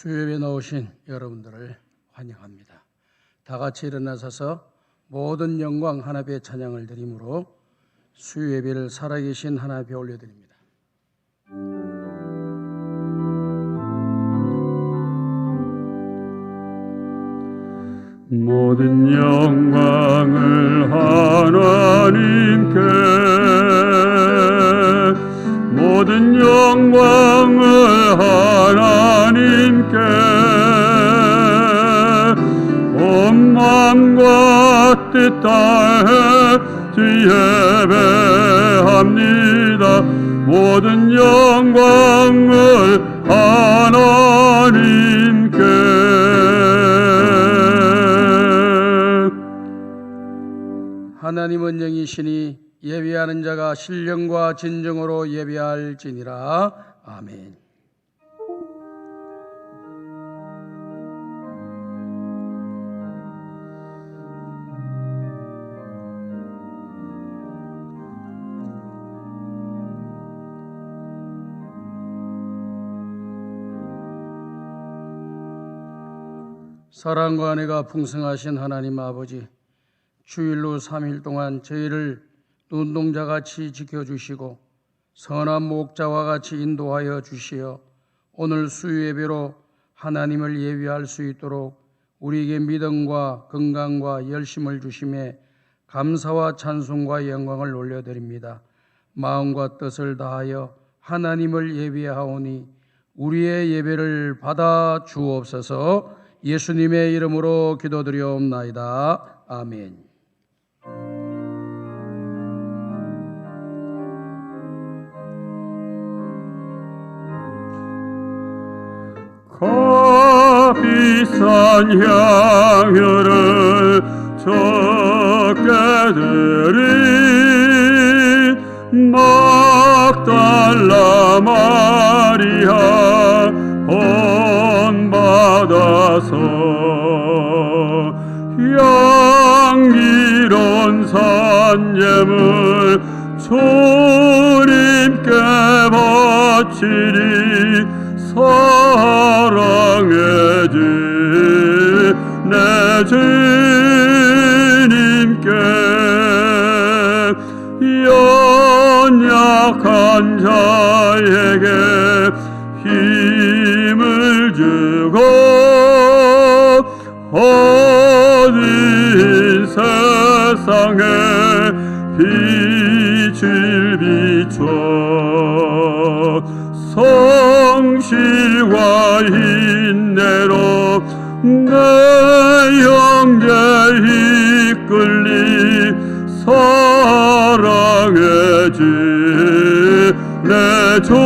수요일에 나오신 여러분들을 환영합니다. 다 같이 일어나셔서 모든 영광 하나님의 찬양을 드림으로 수요예배를 살아계신 하나님께 올려드립니다. 모든 영광을 하나님께, 모든 영광을 하나님께, 온 마음과 뜻 다해 예배합니다. 모든 영광을 하나님께. 하나님은 영이시니 예배하는 자가 신령과 진정으로 예배할지니라. 아멘. 사랑과 은혜가 풍성하신 하나님 아버지, 주일로 3일 동안 저희를 눈동자같이 지켜주시고 선한 목자와 같이 인도하여 주시어 오늘 수요예배로 하나님을 예배할 수 있도록 우리에게 믿음과 건강과 열심을 주심에 감사와 찬송과 영광을 올려드립니다. 마음과 뜻을 다하여 하나님을 예배하오니 우리의 예배를 받아 주옵소서. 예수님의 이름으로 기도드리옵나이다. 아멘. 값비싼 향유를 적게 드린 막달라 마리아 본받아서 향기로운 산재물 주님께 바치리. 사랑의 주 내 주님께 연약한 자에게 힘을 주고 어두운 세상에 빛을 비춰 성실과 인내로 내 영계 이끌리. 사랑의 주 내 주님께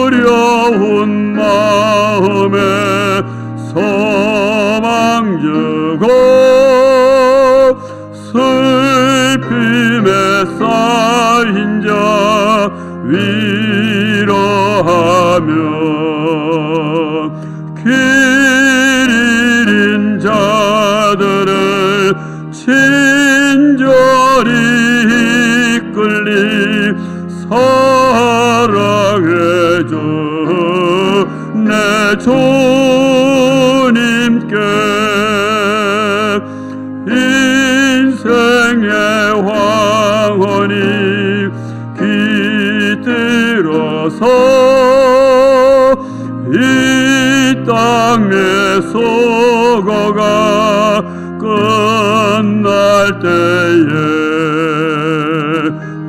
두려운 마음에 소망 주고 슬픔에 쌓인 자 위로하며 길 잃은 자들을 친절히 이끌리. 사랑의 주 내 주님께 인생의 황혼이 깃들어서 이 땅의 수고가 끝날 때에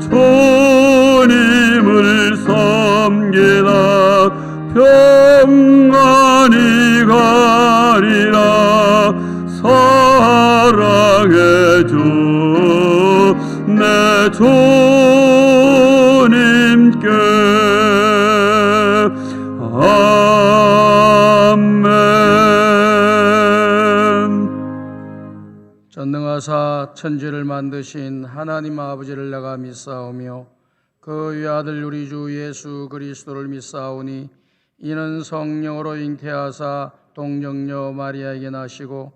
주님을 섬기다 평안히 가리라. 사랑의 주 내 주님께. 아멘. 전능하사 천지를 만드신 하나님 아버지를 내가 믿사오며 그 외아들 우리 주 예수 그리스도를 믿사오니 이는 성령으로 잉태하사 동정녀 마리아에게 나시고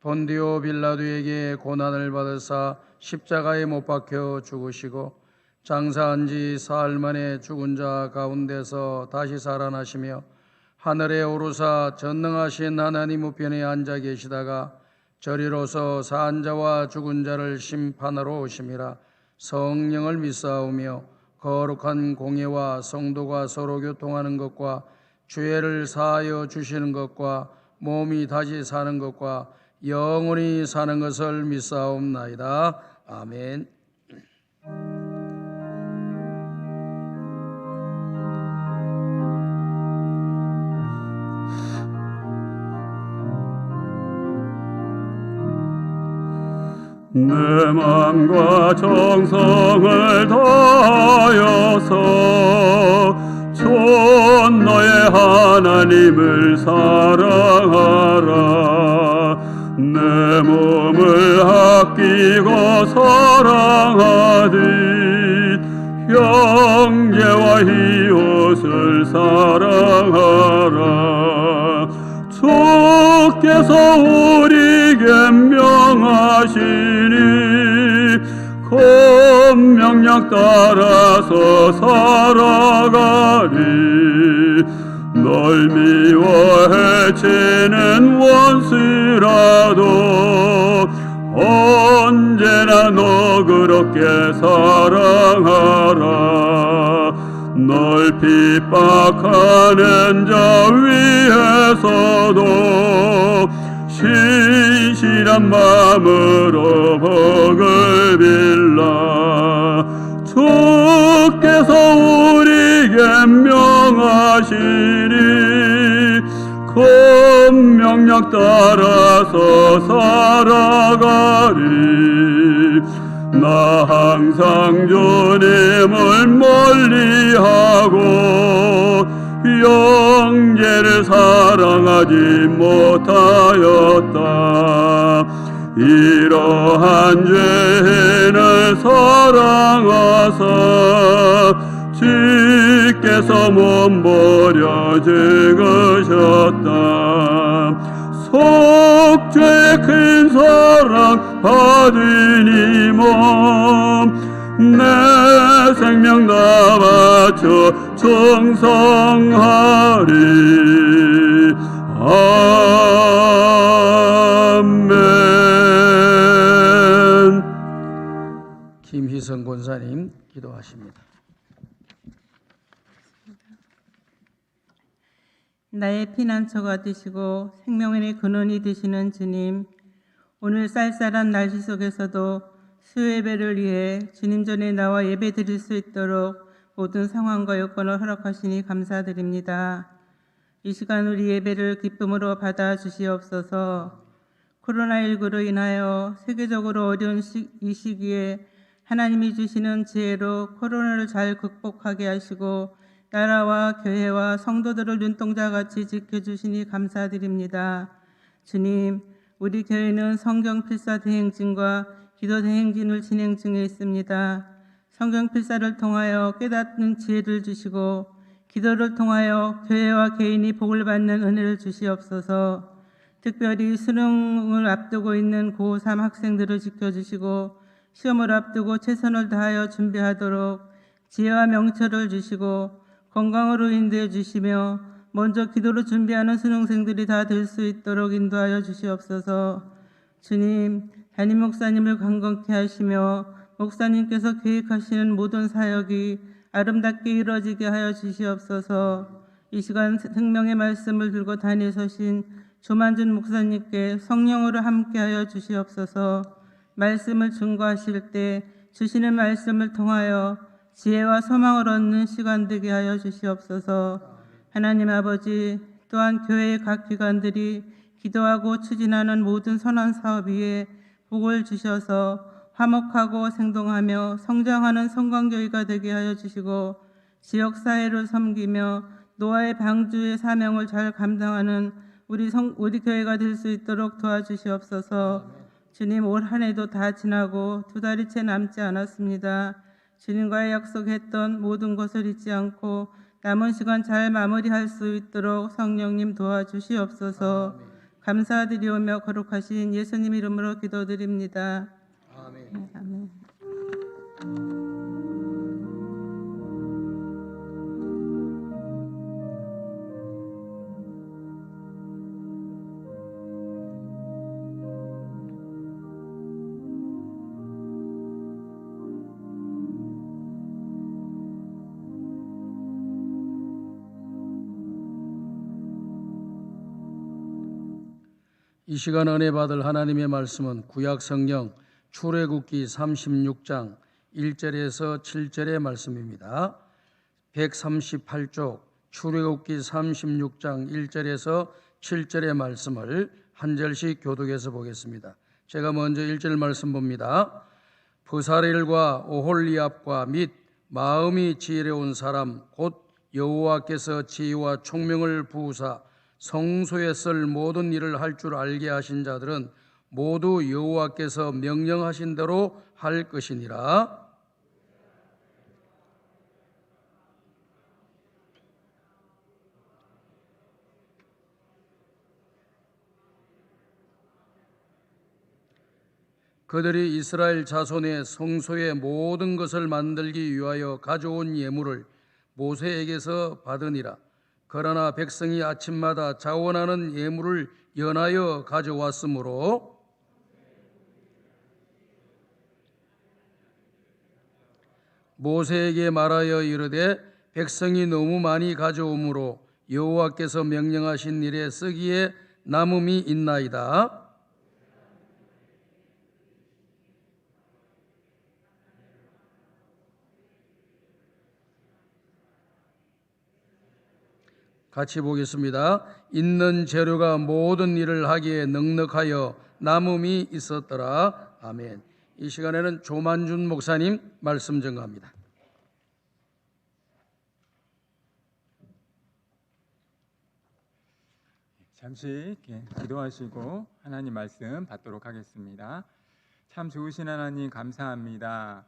본디오 빌라도에게 고난을 받으사 십자가에 못 박혀 죽으시고 장사한 지 사흘 만에 죽은 자 가운데서 다시 살아나시며 하늘에 오르사 전능하신 하나님 우편에 앉아 계시다가 저리로서 산 자와 죽은 자를 심판하러 오심이라. 성령을 믿사오며 거룩한 공예와 성도가 서로 교통하는 것과 죄를 사하여 주시는 것과 몸이 다시 사는 것과 영원히 사는 것을 믿사옵나이다. 아멘. 내 맘과 정성을 다하여서 전너의 하나님을 사랑하라. 내 몸을 아끼고 사랑하듯 형제와 이웃을 사랑하라. 주께서 우리에게 명하시니 검명약 따라서 살아가리. 널 미워 해치는 원수라도 언제나 너그럽게 사랑하라. 널 핍박하는 자 위에서도 신실한 마음으로 복을 빌라. 주께서 우리에게 명하시니 검명약 따라서 살아가리. 나 항상 주님을 멀리하고 형제를 사랑하지 못하였다. 이러한 죄인을 사랑하사 주께서 몸버려 죽으셨다. 속죄의 큰 사랑 받으니 몸 내 생명 다 바쳐 충성하리. 아멘. 김희성 권사님 기도하십니다. 나의 피난처가 되시고 생명의 근원이 되시는 주님, 오늘 쌀쌀한 날씨 속에서도 수요예배를 위해 주님 전에 나와 예배 드릴 수 있도록 모든 상황과 여건을 허락하시니 감사드립니다. 이 시간 우리 예배를 기쁨으로 받아주시옵소서. 코로나19로 인하여 세계적으로 어려운 이 시기에 하나님이 주시는 지혜로 코로나를 잘 극복하게 하시고 나라와 교회와 성도들을 눈동자같이 지켜주시니 감사드립니다. 주님, 우리 교회는 성경 필사 대행진과 기도 대행진을 진행 중에 있습니다. 성경 필사를 통하여 깨닫는 지혜를 주시고 기도를 통하여 교회와 개인이 복을 받는 은혜를 주시옵소서. 특별히 수능을 앞두고 있는 고3 학생들을 지켜주시고 시험을 앞두고 최선을 다하여 준비하도록 지혜와 명철을 주시고 건강으로 인도해 주시며 먼저 기도로 준비하는 수능생들이 다 될 수 있도록 인도하여 주시옵소서. 주님, 담임 목사님을 강건케 하시며 목사님께서 계획하시는 모든 사역이 아름답게 이루어지게 하여 주시옵소서. 이 시간 생명의 말씀을 들고 다니서신 조만준 목사님께 성령으로 함께하여 주시옵소서. 말씀을 증거하실 때 주시는 말씀을 통하여 지혜와 소망을 얻는 시간 되게 하여 주시옵소서. 하나님 아버지, 또한 교회의 각 기관들이 기도하고 추진하는 모든 선한 사업 위에 복을 주셔서 화목하고 생동하며 성장하는 성광교회가 되게 하여 주시고 지역사회를 섬기며 노아의 방주의 사명을 잘 감당하는 우리 교회가 될 수 있도록 도와주시옵소서. 주님, 올 한 해도 다 지나고 두 달이 채 남지 않았습니다. 주님과의 약속했던 모든 것을 잊지 않고 남은 시간 잘 마무리할 수 있도록 성령님 도와주시옵소서. 감사드리오며 거룩하신 예수님 이름으로 기도드립니다. 아멘. 아멘. 이 시간 은혜 받을 하나님의 말씀은 구약 성경 출애굽기 36장 1절에서 7절의 말씀입니다. 138쪽 출애굽기 36장 1절에서 7절의 말씀을 한 절씩 교독해서 보겠습니다. 제가 먼저 1절 말씀 봅니다. 브사렐과 오홀리압과 및 마음이 지혜로운 사람 곧 여호와께서 지혜와 총명을 부으사 성소에 쓸 모든 일을 할 줄 알게 하신 자들은 모두 여호와께서 명령하신 대로 할 것이니라. 그들이 이스라엘 자손의 성소의 모든 것을 만들기 위하여 가져온 예물을 모세에게서 받으니라. 그러나 백성이 아침마다 자원하는 예물을 연하여 가져왔으므로 모세에게 말하여 이르되 백성이 너무 많이 가져오므로 여호와께서 명령하신 일에 쓰기에 남음이 있나이다. 같이 보겠습니다. 있는 재료가 모든 일을 하기에 넉넉하여 남음이 있었더라. 아멘. 이 시간에는 조만준 목사님 말씀 전가합니다. 잠시 기도하시고 하나님 말씀 받도록 하겠습니다. 참 좋으신 하나님 감사합니다.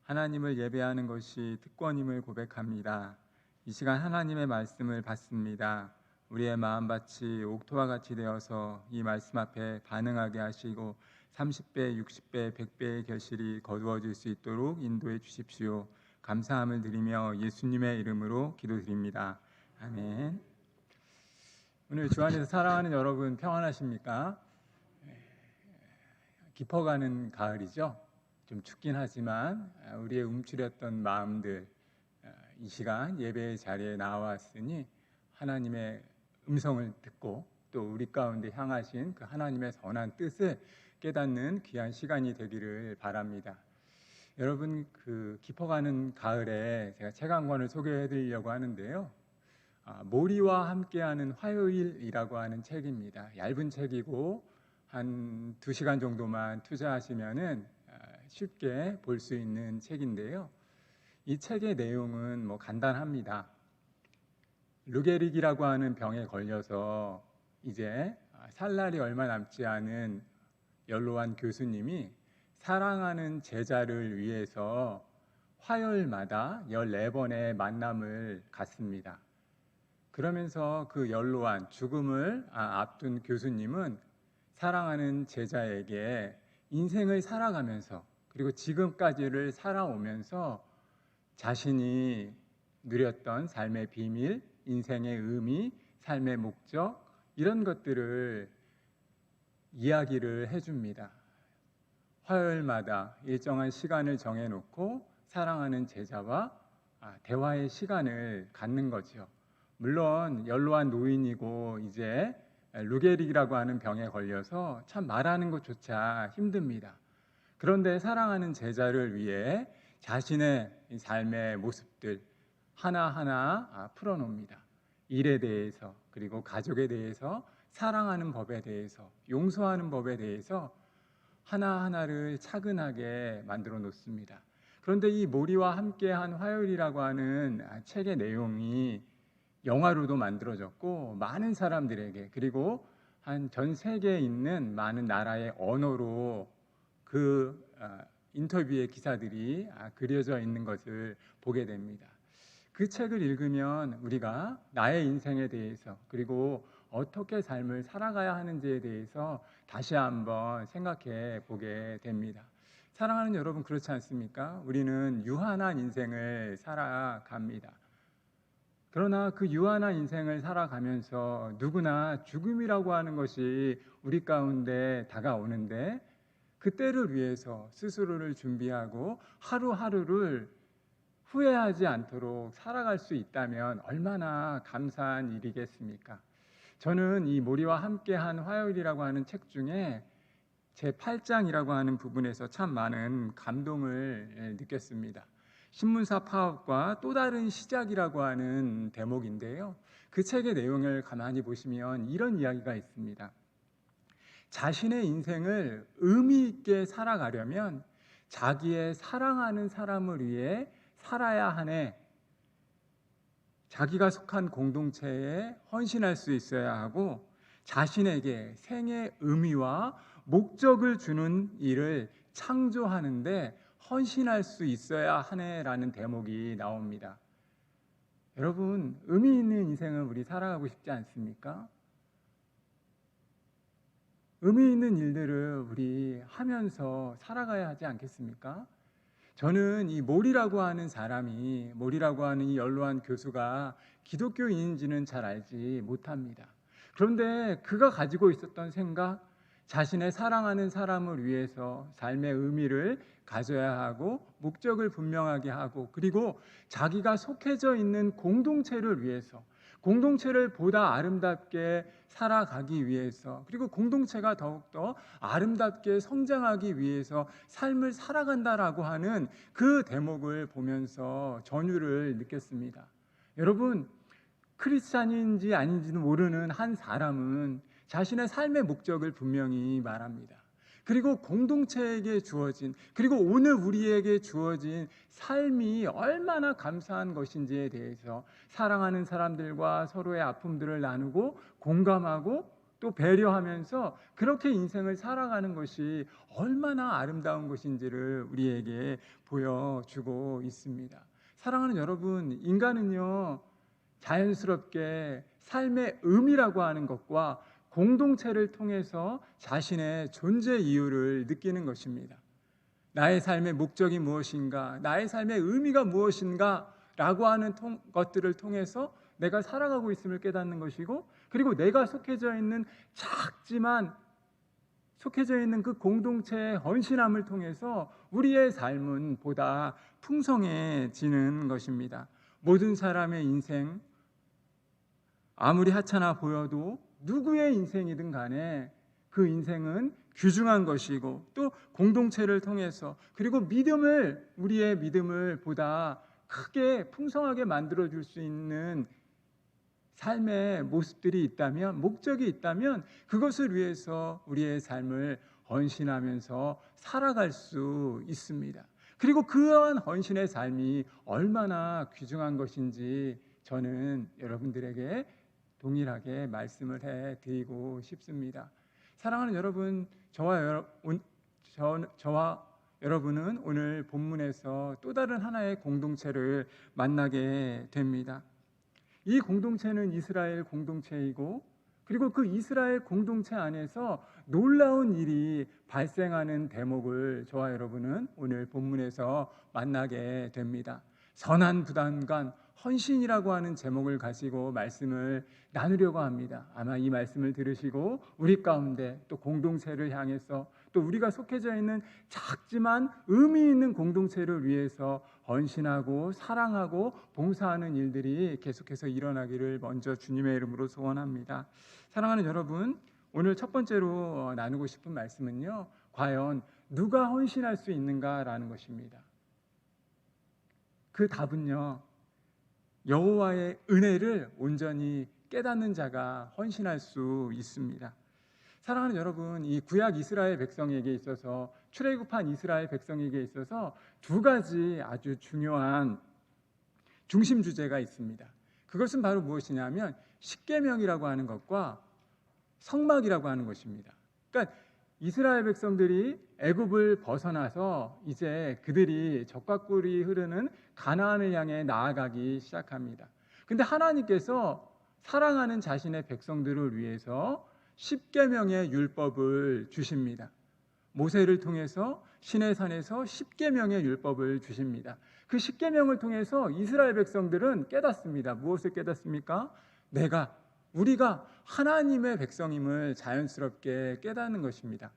하나님을 예배하는 것이 특권임을 고백합니다. 이 시간 하나님의 말씀을 받습니다. 우리의 마음밭이 옥토와 같이 되어서 이 말씀 앞에 반응하게 하시고 30배, 60배, 100배의 결실이 거두어질 수 있도록 인도해 주십시오. 감사함을 드리며 예수님의 이름으로 기도드립니다. 아멘. 오늘 주 안에서 사랑하는 여러분 평안하십니까? 깊어가는 가을이죠. 좀 춥긴 하지만 우리의 움츠렸던 마음들 이 시간 예배의 자리에 나왔으니 하나님의 음성을 듣고 또 우리 가운데 향하신 그 하나님의 선한 뜻을 깨닫는 귀한 시간이 되기를 바랍니다. 여러분, 그 깊어가는 가을에 제가 책 한 권을 소개해 드리려고 하는데요. 모리와 함께하는 화요일이라고 하는 책입니다. 얇은 책이고 한 2시간 정도만 투자하시면은 쉽게 볼 수 있는 책인데요. 이 책의 내용은 간단합니다. 루게릭이라고 하는 병에 걸려서 이제 살 날이 얼마 남지 않은 연로한 교수님이 사랑하는 제자를 위해서 화요일마다 14번의 만남을 갖습니다. 그러면서 그 연로한 죽음을 앞둔 교수님은 사랑하는 제자에게 인생을 살아가면서 그리고 지금까지를 살아오면서 자신이 누렸던 삶의 비밀, 인생의 의미, 삶의 목적 이런 것들을 이야기를 해줍니다. 화요일마다 일정한 시간을 정해놓고 사랑하는 제자와 대화의 시간을 갖는 거죠. 물론 연로한 노인이고 이제 루게릭이라고 하는 병에 걸려서 참 말하는 것조차 힘듭니다. 그런데 사랑하는 제자를 위해 자신의 삶의 모습들 하나하나 풀어놓습니다. 일에 대해서 그리고 가족에 대해서 사랑하는 법에 대해서 용서하는 법에 대해서 하나하나를 차근하게 만들어 놓습니다. 그런데 이 모리와 함께한 화요일이라고 하는 책의 내용이 영화로도 만들어졌고 많은 사람들에게 그리고 한 전 세계에 있는 많은 나라의 언어로 그 인터뷰의 기사들이 그려져 있는 것을 보게 됩니다. 그 책을 읽으면 우리가 나의 인생에 대해서 그리고 어떻게 삶을 살아가야 하는지에 대해서 다시 한번 생각해 보게 됩니다. 사랑하는 여러분 그렇지 않습니까? 우리는 유한한 인생을 살아갑니다. 그러나 그 유한한 인생을 살아가면서 누구나 죽음이라고 하는 것이 우리 가운데 다가오는데 그때를 위해서 스스로를 준비하고 하루하루를 후회하지 않도록 살아갈 수 있다면 얼마나 감사한 일이겠습니까? 저는 이 모리와 함께한 화요일이라고 하는 책 중에 제 8장이라고 하는 부분에서 참 많은 감동을 느꼈습니다. 신문사 파업과 또 다른 시작이라고 하는 대목인데요. 그 책의 내용을 가만히 보시면 이런 이야기가 있습니다. 자신의 인생을 의미 있게 살아가려면 자기의 사랑하는 사람을 위해 살아야 하네. 자기가 속한 공동체에 헌신할 수 있어야 하고 자신에게 생의 의미와 목적을 주는 일을 창조하는데 헌신할 수 있어야 하네라는 대목이 나옵니다. 여러분, 의미 있는 인생을 우리 살아가고 싶지 않습니까? 의미 있는 일들을 우리 하면서 살아가야 하지 않겠습니까? 저는 이 몰이라고 하는 사람이, 몰이라고 하는 이 연로한 교수가 기독교인인지는 잘 알지 못합니다. 그런데 그가 가지고 있었던 생각, 자신의 사랑하는 사람을 위해서 삶의 의미를 가져야 하고 목적을 분명하게 하고, 그리고 자기가 속해져 있는 공동체를 위해서, 공동체를 보다 아름답게 살아가기 위해서, 그리고 공동체가 더욱더 아름답게 성장하기 위해서 삶을 살아간다라고 하는 그 대목을 보면서 전율을 느꼈습니다. 여러분, 크리스찬인지 아닌지는 모르는 한 사람은 자신의 삶의 목적을 분명히 말합니다. 그리고 공동체에게 주어진, 그리고 오늘 우리에게 주어진 삶이 얼마나 감사한 것인지에 대해서 사랑하는 사람들과 서로의 아픔들을 나누고 공감하고 또 배려하면서 그렇게 인생을 살아가는 것이 얼마나 아름다운 것인지를 우리에게 보여주고 있습니다. 사랑하는 여러분, 인간은요, 자연스럽게 삶의 의미라고 하는 것과 공동체를 통해서 자신의 존재 이유를 느끼는 것입니다. 나의 삶의 목적이 무엇인가, 나의 삶의 의미가 무엇인가 라고 하는 것들을 통해서 내가 살아가고 있음을 깨닫는 것이고, 그리고 내가 속해져 있는 작지만 속해져 있는 그 공동체의 헌신함을 통해서 우리의 삶은 보다 풍성해지는 것입니다. 모든 사람의 인생, 아무리 하찮아 보여도 누구의 인생이든 간에 그 인생은 귀중한 것이고, 또 공동체를 통해서, 그리고 믿음을, 우리의 믿음을 보다 크게 풍성하게 만들어줄 수 있는 삶의 모습들이 있다면, 목적이 있다면 그것을 위해서 우리의 삶을 헌신하면서 살아갈 수 있습니다. 그리고 그러한 헌신의 삶이 얼마나 귀중한 것인지 저는 여러분들에게 동일하게 말씀을 해드리고 싶습니다. 사랑하는 여러분, 저와 여러분은 오늘 본문에서 또 다른 하나의 공동체를 만나게 됩니다. 이 공동체는 이스라엘 공동체이고, 그리고 그 이스라엘 공동체 안에서 놀라운 일이 발생하는 대목을 저와 여러분은 오늘 본문에서 만나게 됩니다. 선한 부담과 헌신이라고 하는 제목을 가지고 말씀을 나누려고 합니다. 아마 이 말씀을 들으시고 우리 가운데 또 공동체를 향해서, 또 우리가 속해져 있는 작지만 의미 있는 공동체를 위해서 헌신하고 사랑하고 봉사하는 일들이 계속해서 일어나기를 먼저 주님의 이름으로 소원합니다. 사랑하는 여러분, 오늘 첫 번째로 나누고 싶은 말씀은요, 과연 누가 헌신할 수 있는가라는 것입니다. 그 답은요, 여호와의 은혜를 온전히 깨닫는 자가 헌신할 수 있습니다. 사랑하는 여러분, 이 구약 이스라엘 백성에게 있어서, 출애굽한 이스라엘 백성에게 있어서 두 가지 아주 중요한 중심 주제가 있습니다. 그것은 바로 무엇이냐면 십계명이라고 하는 것과 성막이라고 하는 것입니다. 그러니까 이스라엘 백성들이 애굽을 벗어나서 이제 그들이 적과 꿀이 흐르는 가나안을 향해 나아가기 시작합니다. 근데 하나님께서 사랑하는 자신의 백성들을 위해서 십계명의 율법을 주십니다. 모세를 통해서 시내산에서 십계명의 율법을 주십니다. 그 십계명을 통해서 이스라엘 백성들은 깨닫습니다. 무엇을 깨닫습니까? 우리가 하나님의 백성임을 자연스럽게 깨닫는 것입니다.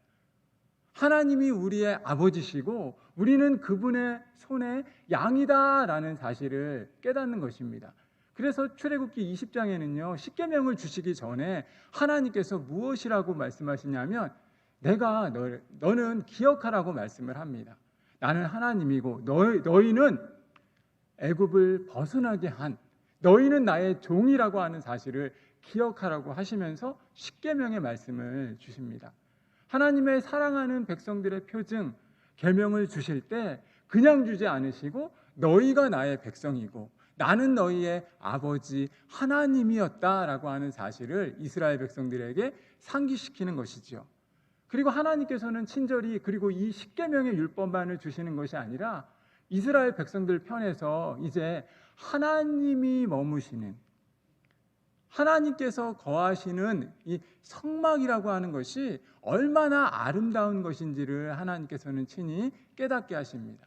하나님이 우리의 아버지시고 우리는 그분의 손에 양이다라는 사실을 깨닫는 것입니다. 그래서 출애굽기 20장에는요. 십계명을 주시기 전에 하나님께서 무엇이라고 말씀하시냐면 내가 너는 기억하라고 말씀을 합니다. 나는 하나님이고 너희는 애굽을 벗어나게 한 너희는 나의 종이라고 하는 사실을 기억하라고 하시면서 십계명의 말씀을 주십니다. 하나님의 사랑하는 백성들의 표징 계명을 주실 때 그냥 주지 않으시고 너희가 나의 백성이고 나는 너희의 아버지 하나님이었다라고 하는 사실을 이스라엘 백성들에게 상기시키는 것이죠. 그리고 하나님께서는 친절히 그리고 이 십계명의 율법만을 주시는 것이 아니라 이스라엘 백성들 편에서 이제 하나님이 머무시는 하나님께서 거하시는 이 성막이라고 하는 것이 얼마나 아름다운 것인지를 하나님께서는 친히 깨닫게 하십니다.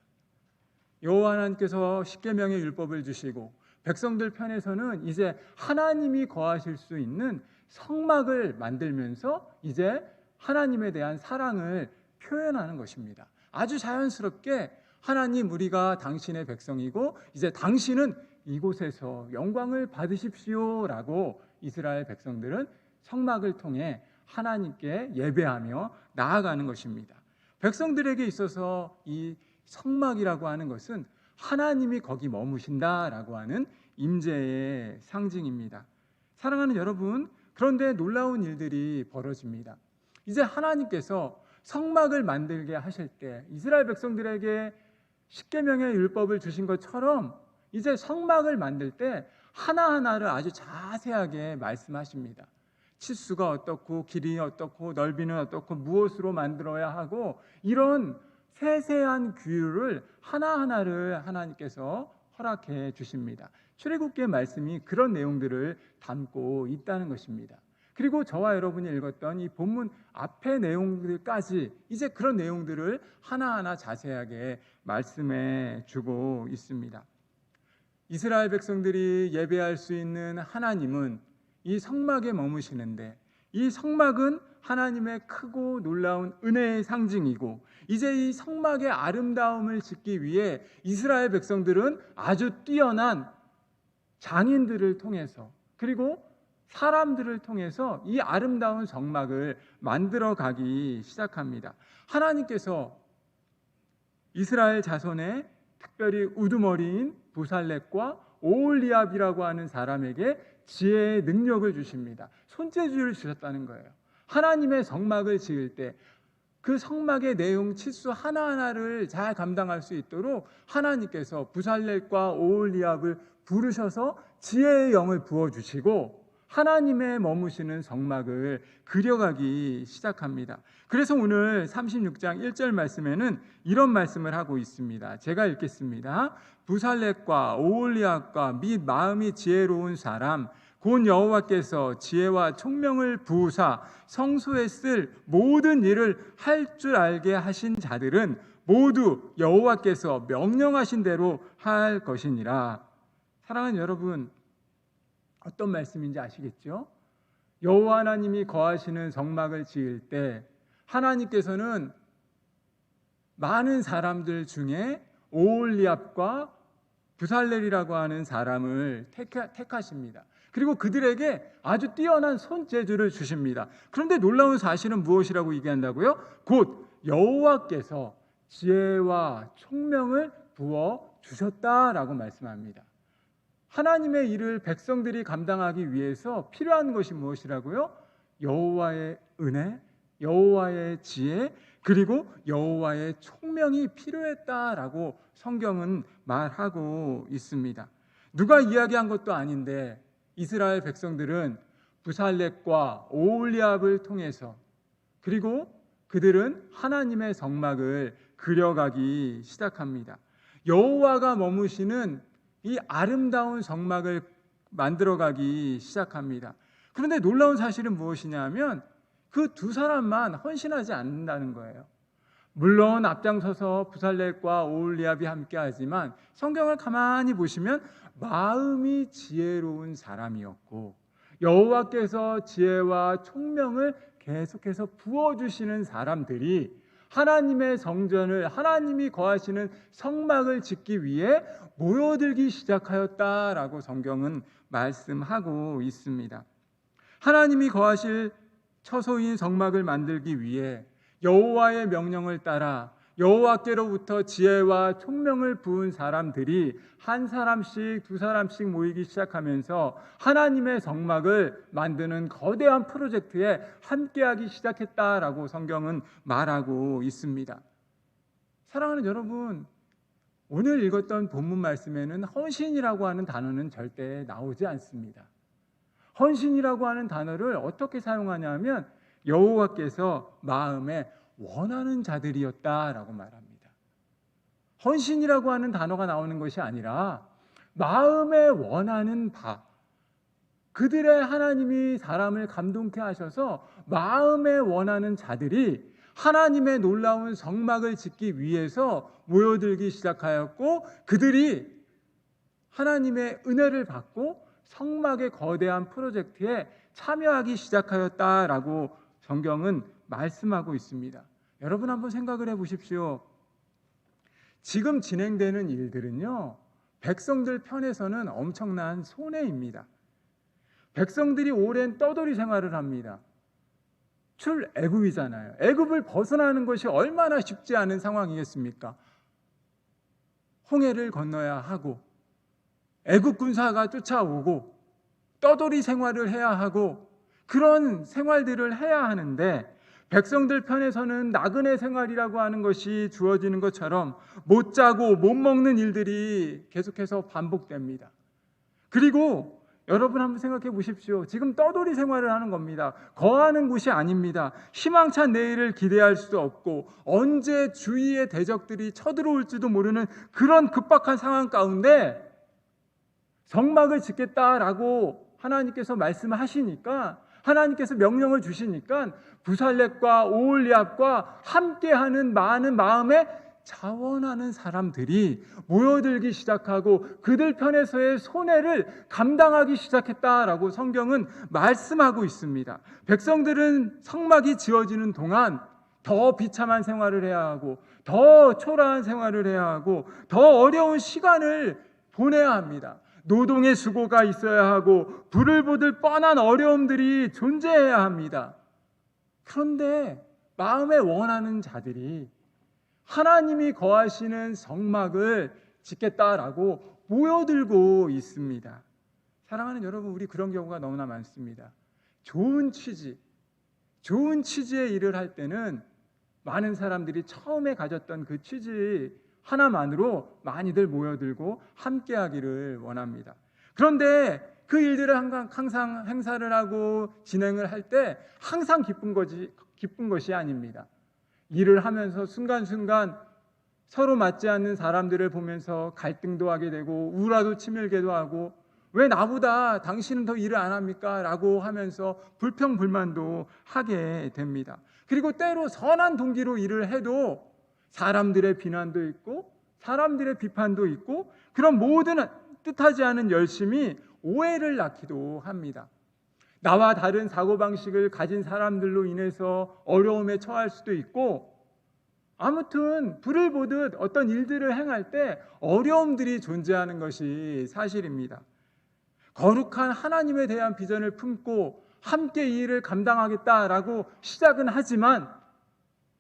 여호와 하나님께서 십계명의 율법을 주시고 백성들 편에서는 이제 하나님이 거하실 수 있는 성막을 만들면서 이제 하나님에 대한 사랑을 표현하는 것입니다. 아주 자연스럽게 하나님 우리가 당신의 백성이고 이제 당신은 이곳에서 영광을 받으십시오라고 이스라엘 백성들은 성막을 통해 하나님께 예배하며 나아가는 것입니다. 백성들에게 있어서 이 성막이라고 하는 것은 하나님이 거기 머무신다라고 하는 임재의 상징입니다. 사랑하는 여러분, 그런데 놀라운 일들이 벌어집니다. 이제 하나님께서 성막을 만들게 하실 때 이스라엘 백성들에게 십계명의 율법을 주신 것처럼 이제 성막을 만들 때 하나하나를 아주 자세하게 말씀하십니다. 치수가 어떻고 길이 어떻고 넓이는 어떻고 무엇으로 만들어야 하고 이런 세세한 규율을 하나하나를 하나님께서 허락해 주십니다. 출애굽기의 말씀이 그런 내용들을 담고 있다는 것입니다. 그리고 저와 여러분이 읽었던 이 본문 앞의 내용들까지 이제 그런 내용들을 하나하나 자세하게 말씀해 주고 있습니다. 이스라엘 백성들이 예배할 수 있는 하나님은 이 성막에 머무시는데 이 성막은 하나님의 크고 놀라운 은혜의 상징이고 이제 이 성막의 아름다움을 짓기 위해 이스라엘 백성들은 아주 뛰어난 장인들을 통해서 그리고 사람들을 통해서 이 아름다운 성막을 만들어 가기 시작합니다. 하나님께서 이스라엘 자손의 특별히 우두머리인 부살렛과 오홀리압이라고 하는 사람에게 지혜의 능력을 주십니다. 손재주를 주셨다는 거예요. 하나님의 성막을 지을 때 그 성막의 내용 치수 하나하나를 잘 감당할 수 있도록 하나님께서 부살렛과 오홀리압을 부르셔서 지혜의 영을 부어주시고 하나님의 머무시는 성막을 그려가기 시작합니다. 그래서 오늘 36장 1절 말씀에는 이런 말씀을 하고 있습니다. 제가 읽겠습니다. 부살렛과 오홀리압과 및 마음이 지혜로운 사람 곧 여호와께서 지혜와 총명을 부으사 성소에 쓸 모든 일을 할 줄 알게 하신 자들은 모두 여호와께서 명령하신 대로 할 것이니라. 사랑하는 여러분, 어떤 말씀인지 아시겠죠? 여호와 하나님이 거하시는 성막을 지을 때 하나님께서는 많은 사람들 중에 오홀리압과 부살렐이라고 하는 사람을 택하십니다. 그리고 그들에게 아주 뛰어난 손재주를 주십니다. 그런데 놀라운 사실은 무엇이라고 얘기한다고요? 곧 여호와께서 지혜와 총명을 부어 주셨다라고 말씀합니다. 하나님의 일을 백성들이 감당하기 위해서 필요한 것이 무엇이라고요? 여호와의 은혜, 여호와의 지혜, 그리고 여호와의 총명이 필요했다라고 성경은 말하고 있습니다. 누가 이야기한 것도 아닌데 이스라엘 백성들은 부살렛과 오홀리압을 통해서 그리고 그들은 하나님의 성막을 그려가기 시작합니다. 여호와가 머무시는 이 아름다운 성막을 만들어가기 시작합니다. 그런데 놀라운 사실은 무엇이냐면 그 두 사람만 헌신하지 않는다는 거예요. 물론 앞장서서 부살렛과 오홀리압이 함께하지만 성경을 가만히 보시면 마음이 지혜로운 사람이었고 여호와께서 지혜와 총명을 계속해서 부어주시는 사람들이 하나님의 성전을, 하나님이 거하시는 성막을 짓기 위해 모여들기 시작하였다라고 성경은 말씀하고 있습니다. 하나님이 거하실 처소인 성막을 만들기 위해 여호와의 명령을 따라 여호와께로부터 지혜와 총명을 부은 사람들이 한 사람씩 두 사람씩 모이기 시작하면서 하나님의 성막을 만드는 거대한 프로젝트에 함께하기 시작했다라고 성경은 말하고 있습니다. 사랑하는 여러분, 오늘 읽었던 본문 말씀에는 헌신이라고 하는 단어는 절대 나오지 않습니다. 헌신이라고 하는 단어를 어떻게 사용하냐면 여호와께서 마음에 원하는 자들이었다라고 말합니다. 헌신이라고 하는 단어가 나오는 것이 아니라 마음에 원하는 바, 그들의 하나님이 사람을 감동케 하셔서 마음에 원하는 자들이 하나님의 놀라운 성막을 짓기 위해서 모여들기 시작하였고, 그들이 하나님의 은혜를 받고 성막의 거대한 프로젝트에 참여하기 시작하였다라고 성경은 말씀하고 있습니다. 여러분 한번 생각을 해보십시오. 지금 진행되는 일들은요, 백성들 편에서는 엄청난 손해입니다. 백성들이 오랜 떠돌이 생활을 합니다. 출애굽이잖아요. 애굽을 벗어나는 것이 얼마나 쉽지 않은 상황이겠습니까? 홍해를 건너야 하고 애굽 군사가 쫓아오고 떠돌이 생활을 해야 하고 그런 생활들을 해야 하는데, 백성들 편에서는 나그네 생활이라고 하는 것이 주어지는 것처럼 못 자고 못 먹는 일들이 계속해서 반복됩니다. 그리고 여러분 한번 생각해 보십시오. 지금 떠돌이 생활을 하는 겁니다. 거하는 곳이 아닙니다. 희망찬 내일을 기대할 수도 없고 언제 주위의 대적들이 쳐들어올지도 모르는 그런 급박한 상황 가운데 성막을 짓겠다라고 하나님께서 말씀하시니까, 하나님께서 명령을 주시니까 부살렙과 오홀리압과 함께하는 많은 마음에 자원하는 사람들이 모여들기 시작하고 그들 편에서의 손해를 감당하기 시작했다라고 성경은 말씀하고 있습니다. 백성들은 성막이 지어지는 동안 더 비참한 생활을 해야 하고 더 초라한 생활을 해야 하고 더 어려운 시간을 보내야 합니다. 노동의 수고가 있어야 하고 불을 보듯 뻔한 어려움들이 존재해야 합니다. 그런데 마음에 원하는 자들이 하나님이 거하시는 성막을 짓겠다라고 모여들고 있습니다. 사랑하는 여러분, 우리 그런 경우가 너무나 많습니다. 좋은 취지의 일을 할 때는 많은 사람들이 처음에 가졌던 그 취지 하나만으로 많이들 모여들고 함께하기를 원합니다. 그런데 그 일들을 항상 행사를 하고 진행을 할 때 항상 기쁜 것이 아닙니다. 일을 하면서 순간순간 서로 맞지 않는 사람들을 보면서 갈등도 하게 되고 우라도 치밀게도 하고, 왜 나보다 당신은 더 일을 안 합니까? 라고 하면서 불평불만도 하게 됩니다. 그리고 때로 선한 동기로 일을 해도 사람들의 비난도 있고 사람들의 비판도 있고, 그런 모든 뜻하지 않은 열심이 오해를 낳기도 합니다. 나와 다른 사고방식을 가진 사람들로 인해서 어려움에 처할 수도 있고, 아무튼 불을 보듯 어떤 일들을 행할 때 어려움들이 존재하는 것이 사실입니다. 거룩한 하나님에 대한 비전을 품고 함께 이 일을 감당하겠다라고 시작은 하지만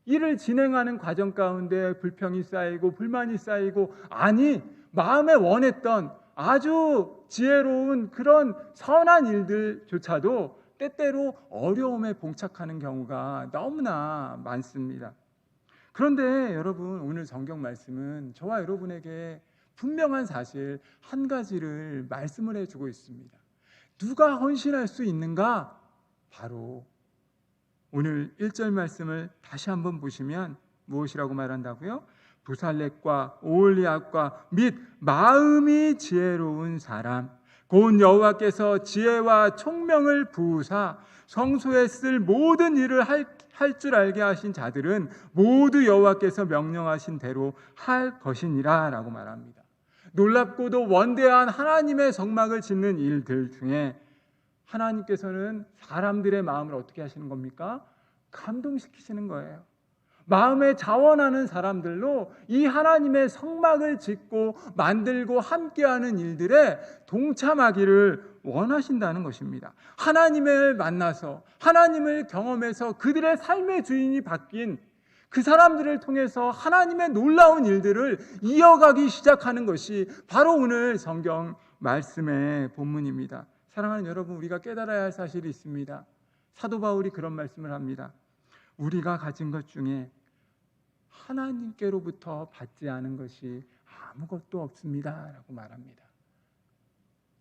일을 진행하는 과정 가운데 불평이 쌓이고 불만이 쌓이고, 아니 마음에 원했던 아주 지혜로운 그런 선한 일들조차도 때때로 어려움에 봉착하는 경우가 너무나 많습니다. 그런데 여러분, 오늘 성경 말씀은 저와 여러분에게 분명한 사실 한 가지를 말씀을 해주고 있습니다. 누가 헌신할 수 있는가? 바로 오늘 1절 말씀을 다시 한번 보시면 무엇이라고 말한다고요? 부살렙과 오홀리압과 및 마음이 지혜로운 사람, 곧 여호와께서 지혜와 총명을 부으사 성소에 쓸 모든 일을 할 줄 알게 하신 자들은 모두 여호와께서 명령하신 대로 할 것이니라 라고 말합니다. 놀랍고도 원대한 하나님의 성막을 짓는 일들 중에 하나님께서는 사람들의 마음을 어떻게 하시는 겁니까? 감동시키시는 거예요. 마음에 자원하는 사람들로 이 하나님의 성막을 짓고 만들고 함께하는 일들에 동참하기를 원하신다는 것입니다. 하나님을 만나서 하나님을 경험해서 그들의 삶의 주인이 바뀐 그 사람들을 통해서 하나님의 놀라운 일들을 이어가기 시작하는 것이 바로 오늘 성경 말씀의 본문입니다. 사랑하는 여러분, 우리가 깨달아야 할 사실이 있습니다. 사도 바울이 그런 말씀을 합니다. 우리가 가진 것 중에 하나님께로부터 받지 않은 것이 아무것도 없습니다 라고 말합니다.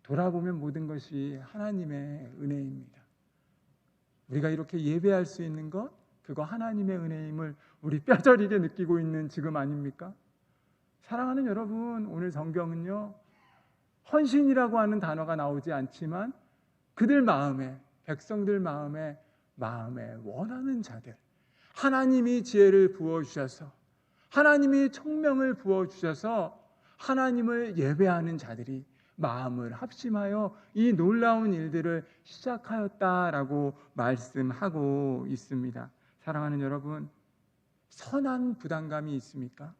돌아보면 모든 것이 하나님의 은혜입니다. 우리가 이렇게 예배할 수 있는 것, 그거 하나님의 은혜임을 우리 뼈저리게 느끼고 있는 지금 아닙니까? 사랑하는 여러분, 오늘 성경은요, 헌신이라고 하는 단어가 나오지 않지만 그들 마음에, 백성들 마음에 원하는 자들, 하나님이 지혜를 부어주셔서 하나님이 총명을 부어주셔서 하나님을 예배하는 자들이 마음을 합심하여 이 놀라운 일들을 시작하였다라고 말씀하고 있습니다. 사랑하는 여러분, 선한 부담감이 있습니까?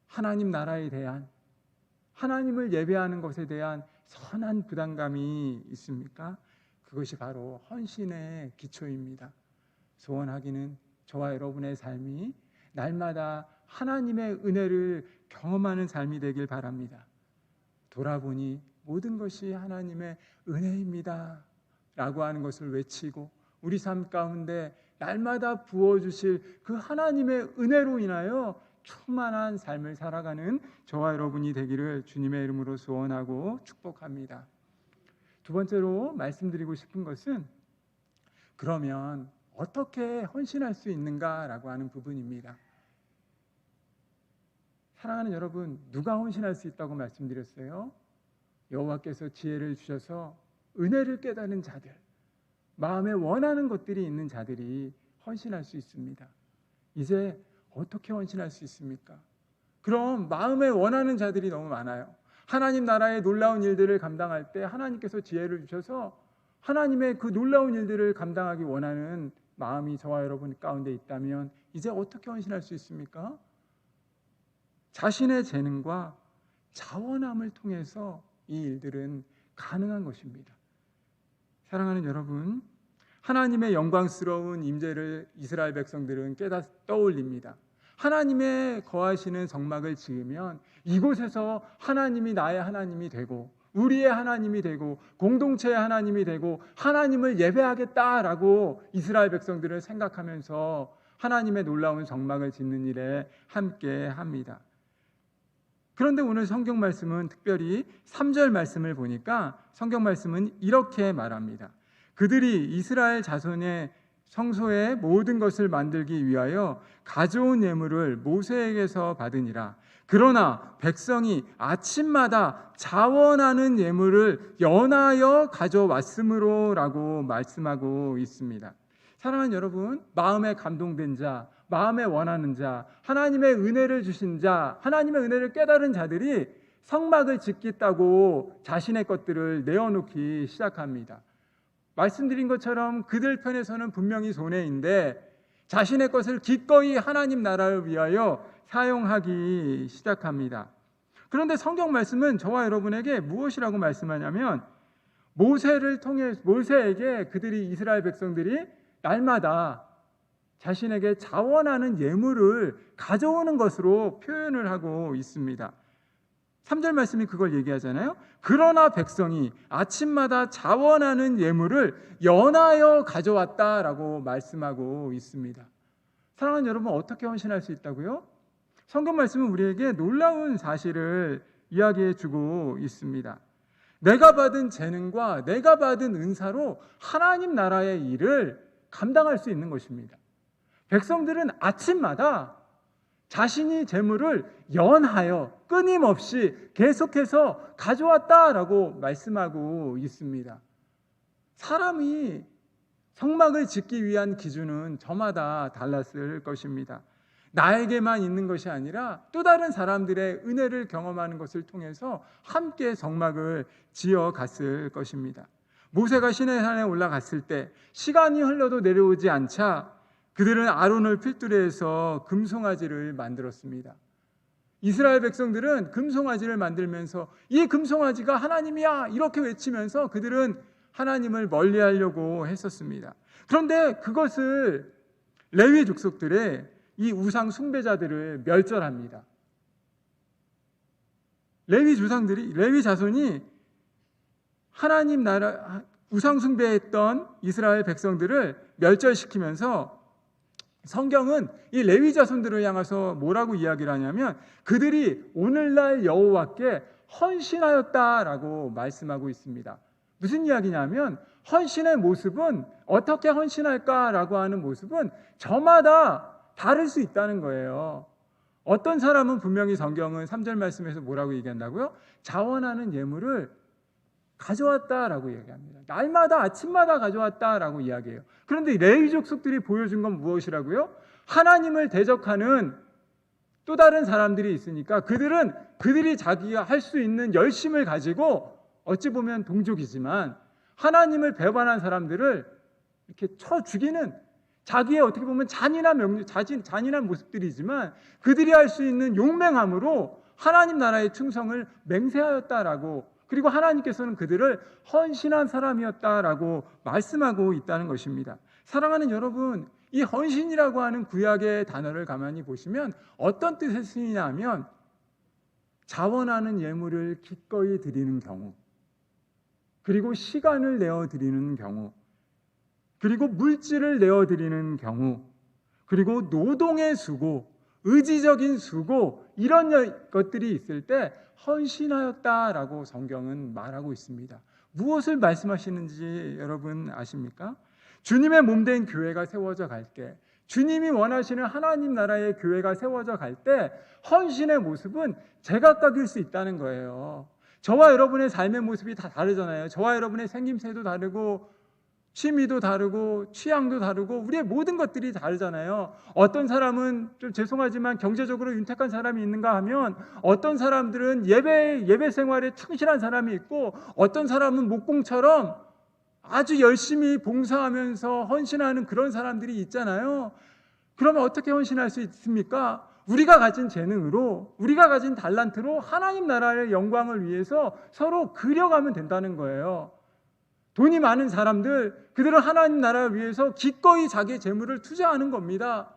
하나님 나라에 대한, 하나님을 예배하는 것에 대한 선한 부담감이 있습니까? 그것이 바로 헌신의 기초입니다. 소원하기는 저와 여러분의 삶이 날마다 하나님의 은혜를 경험하는 삶이 되길 바랍니다. 돌아보니 모든 것이 하나님의 은혜입니다 라고 하는 것을 외치고 우리 삶 가운데 날마다 부어주실 그 하나님의 은혜로 인하여 충만한 삶을 살아가는 저와 여러분이 되기를 주님의 이름으로 소원하고 축복합니다. 두 번째로 말씀드리고 싶은 것은 그러면 어떻게 헌신할 수 있는가라고 하는 부분입니다. 사랑하는 여러분, 누가 헌신할 수 있다고 말씀드렸어요? 여호와께서 지혜를 주셔서 은혜를 깨닫는 자들, 마음에 원하는 것들이 있는 자들이 헌신할 수 있습니다. 이제 어떻게 헌신할 수 있습니까? 그럼 마음에 원하는 자들이 너무 많아요. 하나님 나라의 놀라운 일들을 감당할 때 하나님께서 지혜를 주셔서 하나님의 그 놀라운 일들을 감당하기 원하는 마음이 저와 여러분 가운데 있다면 이제 어떻게 헌신할 수 있습니까? 자신의 재능과 자원함을 통해서 이 일들은 가능한 것입니다. 사랑하는 여러분, 하나님의 영광스러운 임재를 이스라엘 백성들은 떠올립니다. 하나님의 거하시는 성막을 지으면 이곳에서 하나님이 나의 하나님이 되고 우리의 하나님이 되고 공동체의 하나님이 되고 하나님을 예배하겠다라고 이스라엘 백성들을 생각하면서 하나님의 놀라운 성막을 짓는 일에 함께 합니다. 그런데 오늘 성경 말씀은 특별히 3절 말씀을 보니까 성경 말씀은 이렇게 말합니다. 그들이 이스라엘 자손의 성소의 모든 것을 만들기 위하여 가져온 예물을 모세에게서 받으니라. 그러나 백성이 아침마다 자원하는 예물을 연하여 가져왔으므로라고 말씀하고 있습니다. 사랑하는 여러분, 마음에 감동된 자, 마음에 원하는 자, 하나님의 은혜를 주신 자, 하나님의 은혜를 깨달은 자들이 성막을 짓겠다고 자신의 것들을 내어놓기 시작합니다. 말씀드린 것처럼 그들 편에서는 분명히 손해인데 자신의 것을 기꺼이 하나님 나라를 위하여 사용하기 시작합니다. 그런데 성경 말씀은 저와 여러분에게 무엇이라고 말씀하냐면 모세에게 그들이 이스라엘 백성들이 날마다 자신에게 자원하는 예물을 가져오는 것으로 표현을 하고 있습니다. 3절 말씀이 그걸 얘기하잖아요. 그러나 백성이 아침마다 자원하는 예물을 연하여 가져왔다라고 말씀하고 있습니다. 사랑하는 여러분, 어떻게 헌신할 수 있다고요? 성경 말씀은 우리에게 놀라운 사실을 이야기해 주고 있습니다. 내가 받은 재능과 내가 받은 은사로 하나님 나라의 일을 감당할 수 있는 것입니다. 백성들은 아침마다 자신이 재물을 연하여 끊임없이 계속해서 가져왔다라고 말씀하고 있습니다. 사람이 성막을 짓기 위한 기준은 저마다 달랐을 것입니다. 나에게만 있는 것이 아니라 또 다른 사람들의 은혜를 경험하는 것을 통해서 함께 성막을 지어갔을 것입니다. 모세가 시내산에 올라갔을 때 시간이 흘러도 내려오지 않자 그들은 아론을 필두로 해서 금송아지를 만들었습니다. 이스라엘 백성들은 금송아지를 만들면서 이 금송아지가 하나님이야 이렇게 외치면서 그들은 하나님을 멀리하려고 했었습니다. 그런데 그것을 레위 족속들의 이 우상 숭배자들을 멸절합니다. 레위 자손이 하나님 나라 우상 숭배했던 이스라엘 백성들을 멸절시키면서 성경은 이 레위 자손들을 향해서 뭐라고 이야기를 하냐면 그들이 오늘날 여호와께 헌신하였다라고 말씀하고 있습니다. 무슨 이야기냐면 헌신의 모습은 어떻게 헌신할까라고 하는 모습은 저마다 다를 수 있다는 거예요. 어떤 사람은 분명히 성경은 3절 말씀에서 뭐라고 얘기한다고요? 자원하는 예물을 가져왔다라고 얘기합니다. 날마다 아침마다 가져왔다라고 이야기해요. 그런데 레위 족속들이 보여준 건 무엇이라고요? 하나님을 대적하는 또 다른 사람들이 있으니까 그들이 자기가 할 수 있는 열심을 가지고 어찌 보면 동족이지만 하나님을 배반한 사람들을 이렇게 쳐 죽이는 자기의 어떻게 보면 잔인한 모습들이지만 그들이 할 수 있는 용맹함으로 하나님 나라의 충성을 맹세하였다라고, 그리고 하나님께서는 그들을 헌신한 사람이었다라고 말씀하고 있다는 것입니다. 사랑하는 여러분, 이 헌신이라고 하는 구약의 단어를 가만히 보시면 어떤 뜻의 쓰이냐면 자원하는 예물을 기꺼이 드리는 경우, 그리고 시간을 내어 드리는 경우, 그리고 물질을 내어 드리는 경우, 그리고 노동의 수고, 의지적인 수고, 이런 것들이 있을 때 헌신하였다라고 성경은 말하고 있습니다. 무엇을 말씀하시는지 여러분 아십니까? 주님의 몸된 교회가 세워져 갈 때, 주님이 원하시는 하나님 나라의 교회가 세워져 갈 때 헌신의 모습은 제각각일 수 있다는 거예요. 저와 여러분의 삶의 모습이 다 다르잖아요. 저와 여러분의 생김새도 다르고 취미도 다르고 취향도 다르고 우리의 모든 것들이 다르잖아요. 어떤 사람은 좀 죄송하지만 경제적으로 윤택한 사람이 있는가 하면 어떤 사람들은 예배 생활에 충실한 사람이 있고 어떤 사람은 목공처럼 아주 열심히 봉사하면서 헌신하는 그런 사람들이 있잖아요. 그러면 어떻게 헌신할 수 있습니까? 우리가 가진 재능으로, 우리가 가진 달란트로 하나님 나라의 영광을 위해서 서로 그려가면 된다는 거예요. 돈이 많은 사람들, 그들은 하나님 나라를 위해서 기꺼이 자기의 재물을 투자하는 겁니다.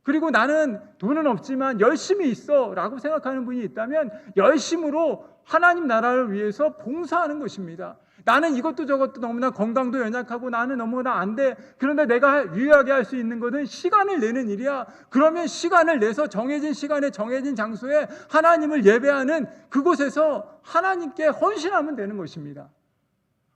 그리고 나는 돈은 없지만 열심히 있어 라고 생각하는 분이 있다면 열심으로 하나님 나라를 위해서 봉사하는 것입니다. 나는 이것도 저것도 너무나 건강도 연약하고 나는 너무나 안 돼. 그런데 내가 유일하게 할 수 있는 것은 시간을 내는 일이야. 그러면 시간을 내서 정해진 시간에 정해진 장소에 하나님을 예배하는 그곳에서 하나님께 헌신하면 되는 것입니다.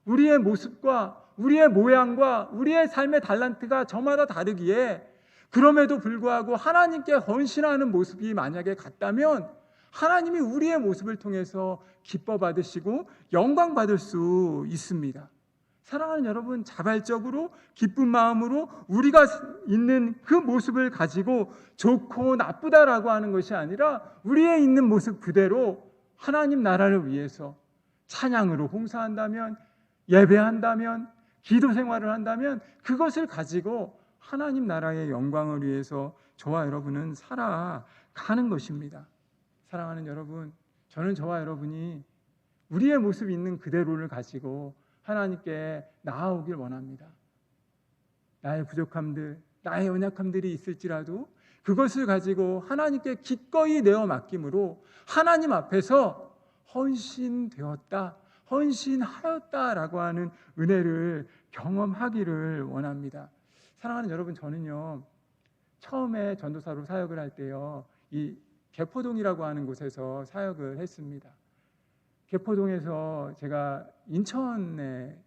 우리의 모습과 우리의 모양과 우리의 삶의 달란트가 저마다 다르기에 그럼에도 불구하고 하나님께 헌신하는 모습이 만약에 같다면 하나님이 우리의 모습을 통해서 기뻐 받으시고 영광 받을 수 있습니다. 사랑하는 여러분, 자발적으로 기쁜 마음으로 우리가 있는 그 모습을 가지고 좋고 나쁘다라고 하는 것이 아니라 우리의 있는 모습 그대로 하나님 나라를 위해서 찬양으로 봉사한다면, 예배한다면, 기도 생활을 한다면 그것을 가지고 하나님 나라의 영광을 위해서 저와 여러분은 살아가는 것입니다. 사랑하는 여러분, 저는 저와 여러분이 우리의 모습이 있는 그대로를 가지고 하나님께 나아오길 원합니다. 나의 부족함들, 나의 연약함들이 있을지라도 그것을 가지고 하나님께 기꺼이 내어 맡김으로 하나님 앞에서 헌신되었다, 헌신하였다라고 하는 은혜를 경험하기를 원합니다. 사랑하는 여러분, 저는요 처음에 전도사로 사역을 할 때요 이 개포동이라고 하는 곳에서 사역을 했습니다. 개포동에서 제가 인천에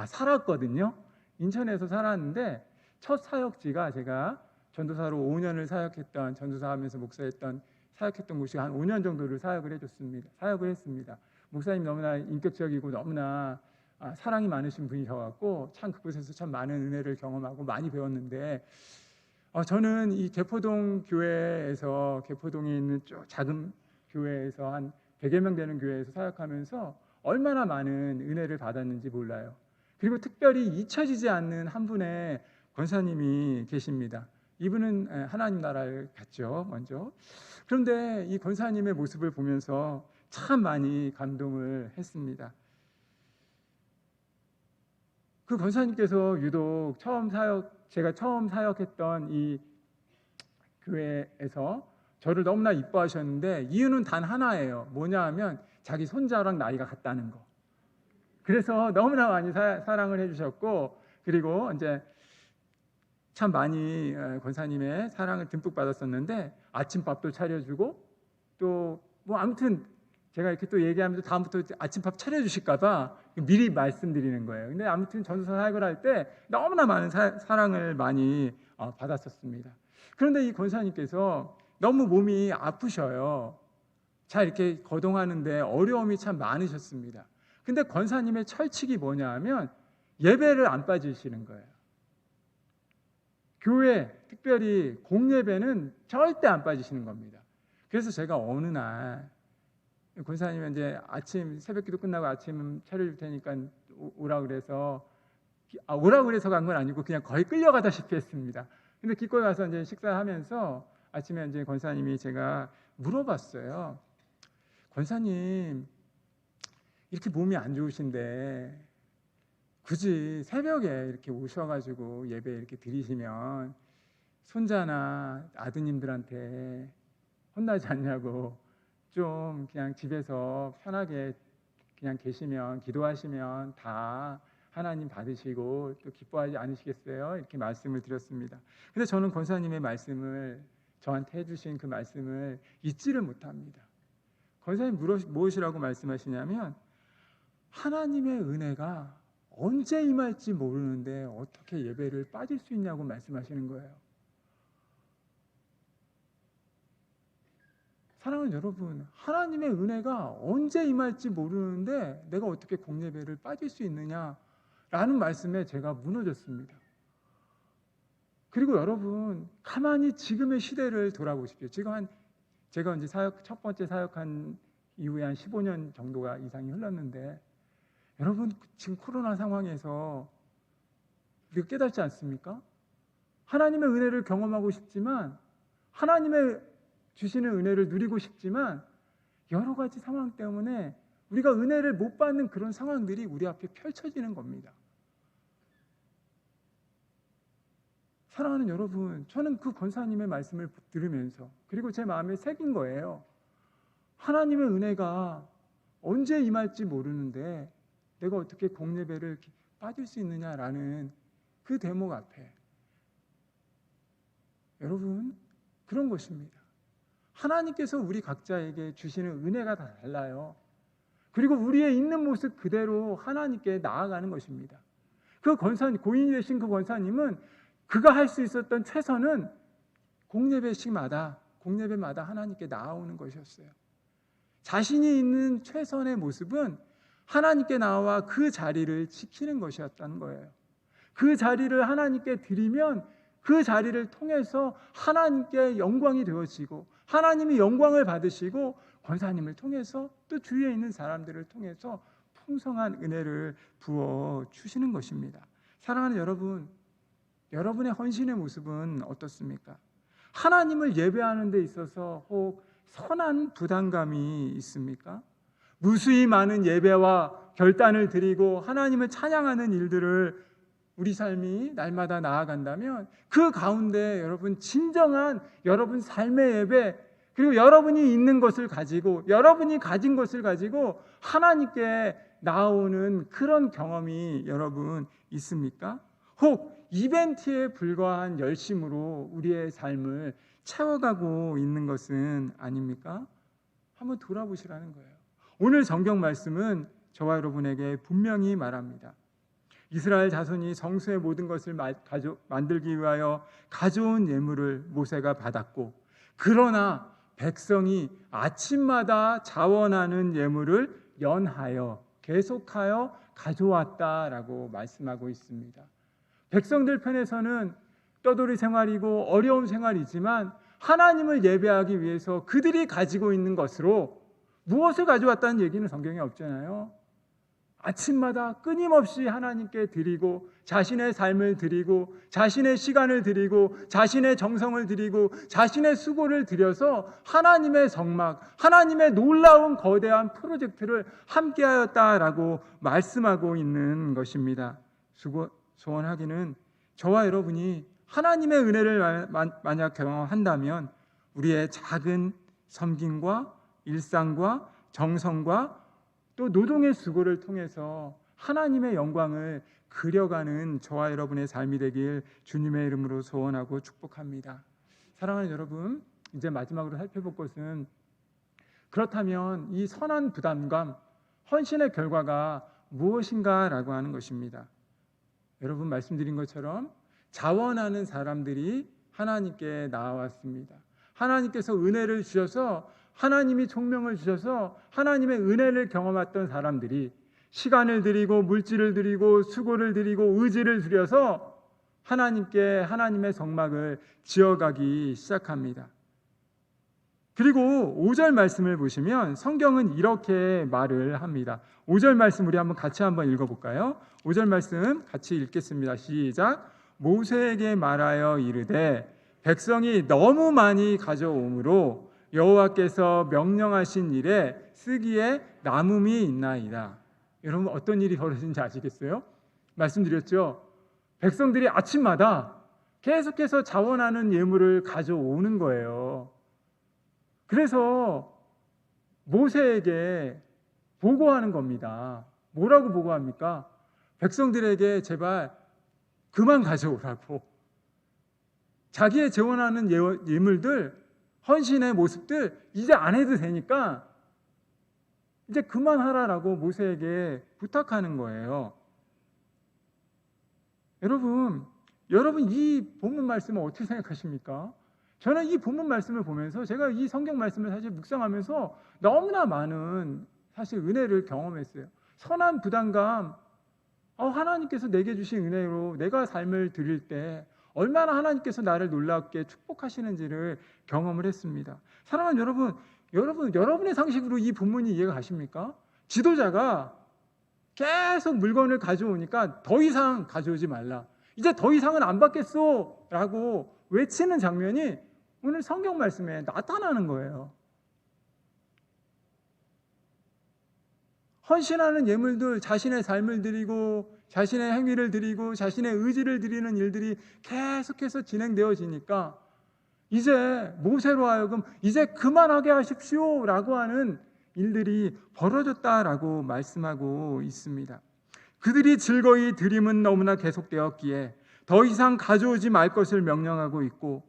살았거든요. 인천에서 살았는데 첫 사역지가 제가 전도사로 5년을 전도사하면서 목사했던 사역했던 곳이 한 5년 정도를 사역을 했습니다. 목사님 너무나 인격적이고 너무나 사랑이 많으신 분이셔갖고 참 그곳에서 참 많은 은혜를 경험하고 많이 배웠는데 저는 이 개포동 교회에서 개포동에 있는 작은 교회에서 한 100여 명 되는 교회에서 사역하면서 얼마나 많은 은혜를 받았는지 몰라요. 그리고 특별히 잊혀지지 않는 한 분의 권사님이 계십니다. 이분은 하나님 나라를 갔죠, 먼저. 그런데 이 권사님의 모습을 보면서 참 많이 감동을 했습니다. 그 권사님께서 유독 제가 처음 사역했던 이 교회에서 저를 너무나 이뻐하셨는데 이유는 단 하나예요. 뭐냐 하면 자기 손자랑 나이가 같다는 거. 그래서 너무나 많이 사랑을 해주셨고, 그리고 이제 참 많이 권사님의 사랑을 듬뿍 받았었는데 아침밥도 차려주고, 또 뭐 아무튼 제가 이렇게 또 얘기하면서 다음부터 아침밥 차려주실까봐 미리 말씀드리는 거예요. 근데 아무튼 전도사 사역을 할 때 너무나 많은 사랑을 많이 받았었습니다. 그런데 이 권사님께서 너무 몸이 아프셔요. 잘 이렇게 거동하는데 어려움이 참 많으셨습니다. 근데 권사님의 철칙이 뭐냐 하면 예배를 안 빠지시는 거예요. 교회, 특별히 공예배는 절대 안 빠지시는 겁니다. 그래서 제가 어느 날 권사님이 이제 아침 새벽기도 끝나고 아침 차려줄 테니까 오라 그래서 간 건 아니고 그냥 거의 끌려가다시피 했습니다. 근데 기꺼이 가서 이제 식사하면서 아침에 이제 권사님이 제가 물어봤어요. 권사님, 이렇게 몸이 안 좋으신데 굳이 새벽에 이렇게 오셔가지고 예배 이렇게 드리시면 손자나 아드님들한테 혼나지 않냐고, 좀 그냥 집에서 편하게 그냥 계시면, 기도하시면 다 하나님 받으시고 또 기뻐하지 않으시겠어요? 이렇게 말씀을 드렸습니다. 근데 저는 권사님의 말씀을, 저한테 해주신 그 말씀을 잊지를 못합니다. 권사님 무엇이라고 말씀하시냐면 하나님의 은혜가 언제 임할지 모르는데 어떻게 예배를 빠질 수 있냐고 말씀하시는 거예요. 사랑하는 여러분, 하나님의 은혜가 언제 임할지 모르는데 내가 어떻게 공예배를 빠질 수 있느냐라는 말씀에 제가 무너졌습니다. 그리고 여러분, 가만히 지금의 시대를 돌아보십시오. 지금 제가 이제 첫 번째 사역한 이후에 한 15년 정도가 이상이 흘렀는데, 여러분 지금 코로나 상황에서 우리가 깨닫지 않습니까? 하나님의 은혜를 경험하고 싶지만, 하나님의 주시는 은혜를 누리고 싶지만 여러 가지 상황 때문에 우리가 은혜를 못 받는 그런 상황들이 우리 앞에 펼쳐지는 겁니다. 사랑하는 여러분, 저는 그 권사님의 말씀을 들으면서, 그리고 제 마음에 새긴 거예요. 하나님의 은혜가 언제 임할지 모르는데 내가 어떻게 공예배를 빠질 수 있느냐라는 그 대목 앞에, 여러분, 그런 것입니다. 하나님께서 우리 각자에게 주시는 은혜가 다 달라요. 그리고 우리의 있는 모습 그대로 하나님께 나아가는 것입니다. 그 권사님, 고인이 되신 그 권사님은 그가 할 수 있었던 최선은 공예배마다 하나님께 나아오는 것이었어요. 자신이 있는 최선의 모습은 하나님께 나와 그 자리를 지키는 것이었다는 거예요. 그 자리를 하나님께 드리면 그 자리를 통해서 하나님께 영광이 되어지고, 하나님이 영광을 받으시고 권사님을 통해서 또 주위에 있는 사람들을 통해서 풍성한 은혜를 부어 주시는 것입니다. 사랑하는 여러분, 여러분의 헌신의 모습은 어떻습니까? 하나님을 예배하는 데 있어서 혹 선한 부담감이 있습니까? 무수히 많은 예배와 결단을 드리고 하나님을 찬양하는 일들을 우리 삶이 날마다 나아간다면 그 가운데 여러분 진정한 여러분 삶의 예배, 그리고 여러분이 있는 것을 가지고, 여러분이 가진 것을 가지고 하나님께 나아오는 그런 경험이 여러분 있습니까? 혹 이벤트에 불과한 열심으로 우리의 삶을 채워가고 있는 것은 아닙니까? 한번 돌아보시라는 거예요. 오늘 성경 말씀은 저와 여러분에게 분명히 말합니다. 이스라엘 자손이 성소의 모든 것을 만들기 위하여 가져온 예물을 모세가 받았고, 그러나 백성이 아침마다 자원하는 예물을 연하여 계속하여 가져왔다라고 말씀하고 있습니다. 백성들 편에서는 떠돌이 생활이고 어려운 생활이지만 하나님을 예배하기 위해서 그들이 가지고 있는 것으로 무엇을 가져왔다는 얘기는 성경에 없잖아요. 아침마다 끊임없이 하나님께 드리고 자신의 삶을 드리고 자신의 시간을 드리고 자신의 정성을 드리고 자신의 수고를 들여서 하나님의 성막, 하나님의 놀라운 거대한 프로젝트를 함께하였다라고 말씀하고 있는 것입니다. 소원하기는 저와 여러분이 하나님의 은혜를 만약 경험한다면 우리의 작은 섬김과 일상과 정성과 또 노동의 수고를 통해서 하나님의 영광을 그려가는 저와 여러분의 삶이 되길 주님의 이름으로 소원하고 축복합니다. 사랑하는 여러분, 이제 마지막으로 살펴볼 것은 그렇다면 이 선한 부담감, 헌신의 결과가 무엇인가라고 하는 것입니다. 여러분 말씀드린 것처럼 자원하는 사람들이 하나님께 나아왔습니다. 하나님께서 은혜를 주셔서 하나님이 총명을 주셔서 하나님의 은혜를 경험했던 사람들이 시간을 드리고 물질을 드리고 수고를 드리고 의지를 들여서 하나님께 하나님의 성막을 지어가기 시작합니다. 그리고 5절 말씀을 보시면 성경은 이렇게 말을 합니다. 5절 말씀 우리 같이 한번 읽어볼까요? 5절 말씀 같이 읽겠습니다. 시작. 모세에게 말하여 이르되 백성이 너무 많이 가져오므로 여호와께서 명령하신 일에 쓰기에 남음이 있나이다. 여러분 어떤 일이 벌어진지 아시겠어요? 말씀드렸죠. 백성들이 아침마다 계속해서 자원하는 예물을 가져오는 거예요. 그래서 모세에게 보고하는 겁니다. 뭐라고 보고합니까? 백성들에게 제발 그만 가져오라고. 자기의 재원하는 예물들, 헌신의 모습들 이제 안 해도 되니까 이제 그만하라라고 모세에게 부탁하는 거예요. 여러분 이 본문 말씀을 어떻게 생각하십니까? 저는 이 본문 말씀을 보면서 제가 이 성경 말씀을 사실 묵상하면서 너무나 많은 사실 은혜를 경험했어요. 선한 부담감, 하나님께서 내게 주신 은혜로 내가 삶을 드릴 때 얼마나 하나님께서 나를 놀랍게 축복하시는지를 경험을 했습니다. 사랑하는 여러분의 상식으로 이 본문이 이해가 가십니까? 지도자가 계속 물건을 가져오니까 더 이상 가져오지 말라. 이제 더 이상은 안 받겠소 라고 외치는 장면이 오늘 성경 말씀에 나타나는 거예요. 헌신하는 예물들, 자신의 삶을 드리고 자신의 행위를 드리고 자신의 의지를 드리는 일들이 계속해서 진행되어지니까 이제 모세로 하여금 이제 그만하게 하십시오 라고 하는 일들이 벌어졌다라고 말씀하고 있습니다. 그들이 즐거이 드림은 너무나 계속되었기에 더 이상 가져오지 말 것을 명령하고 있고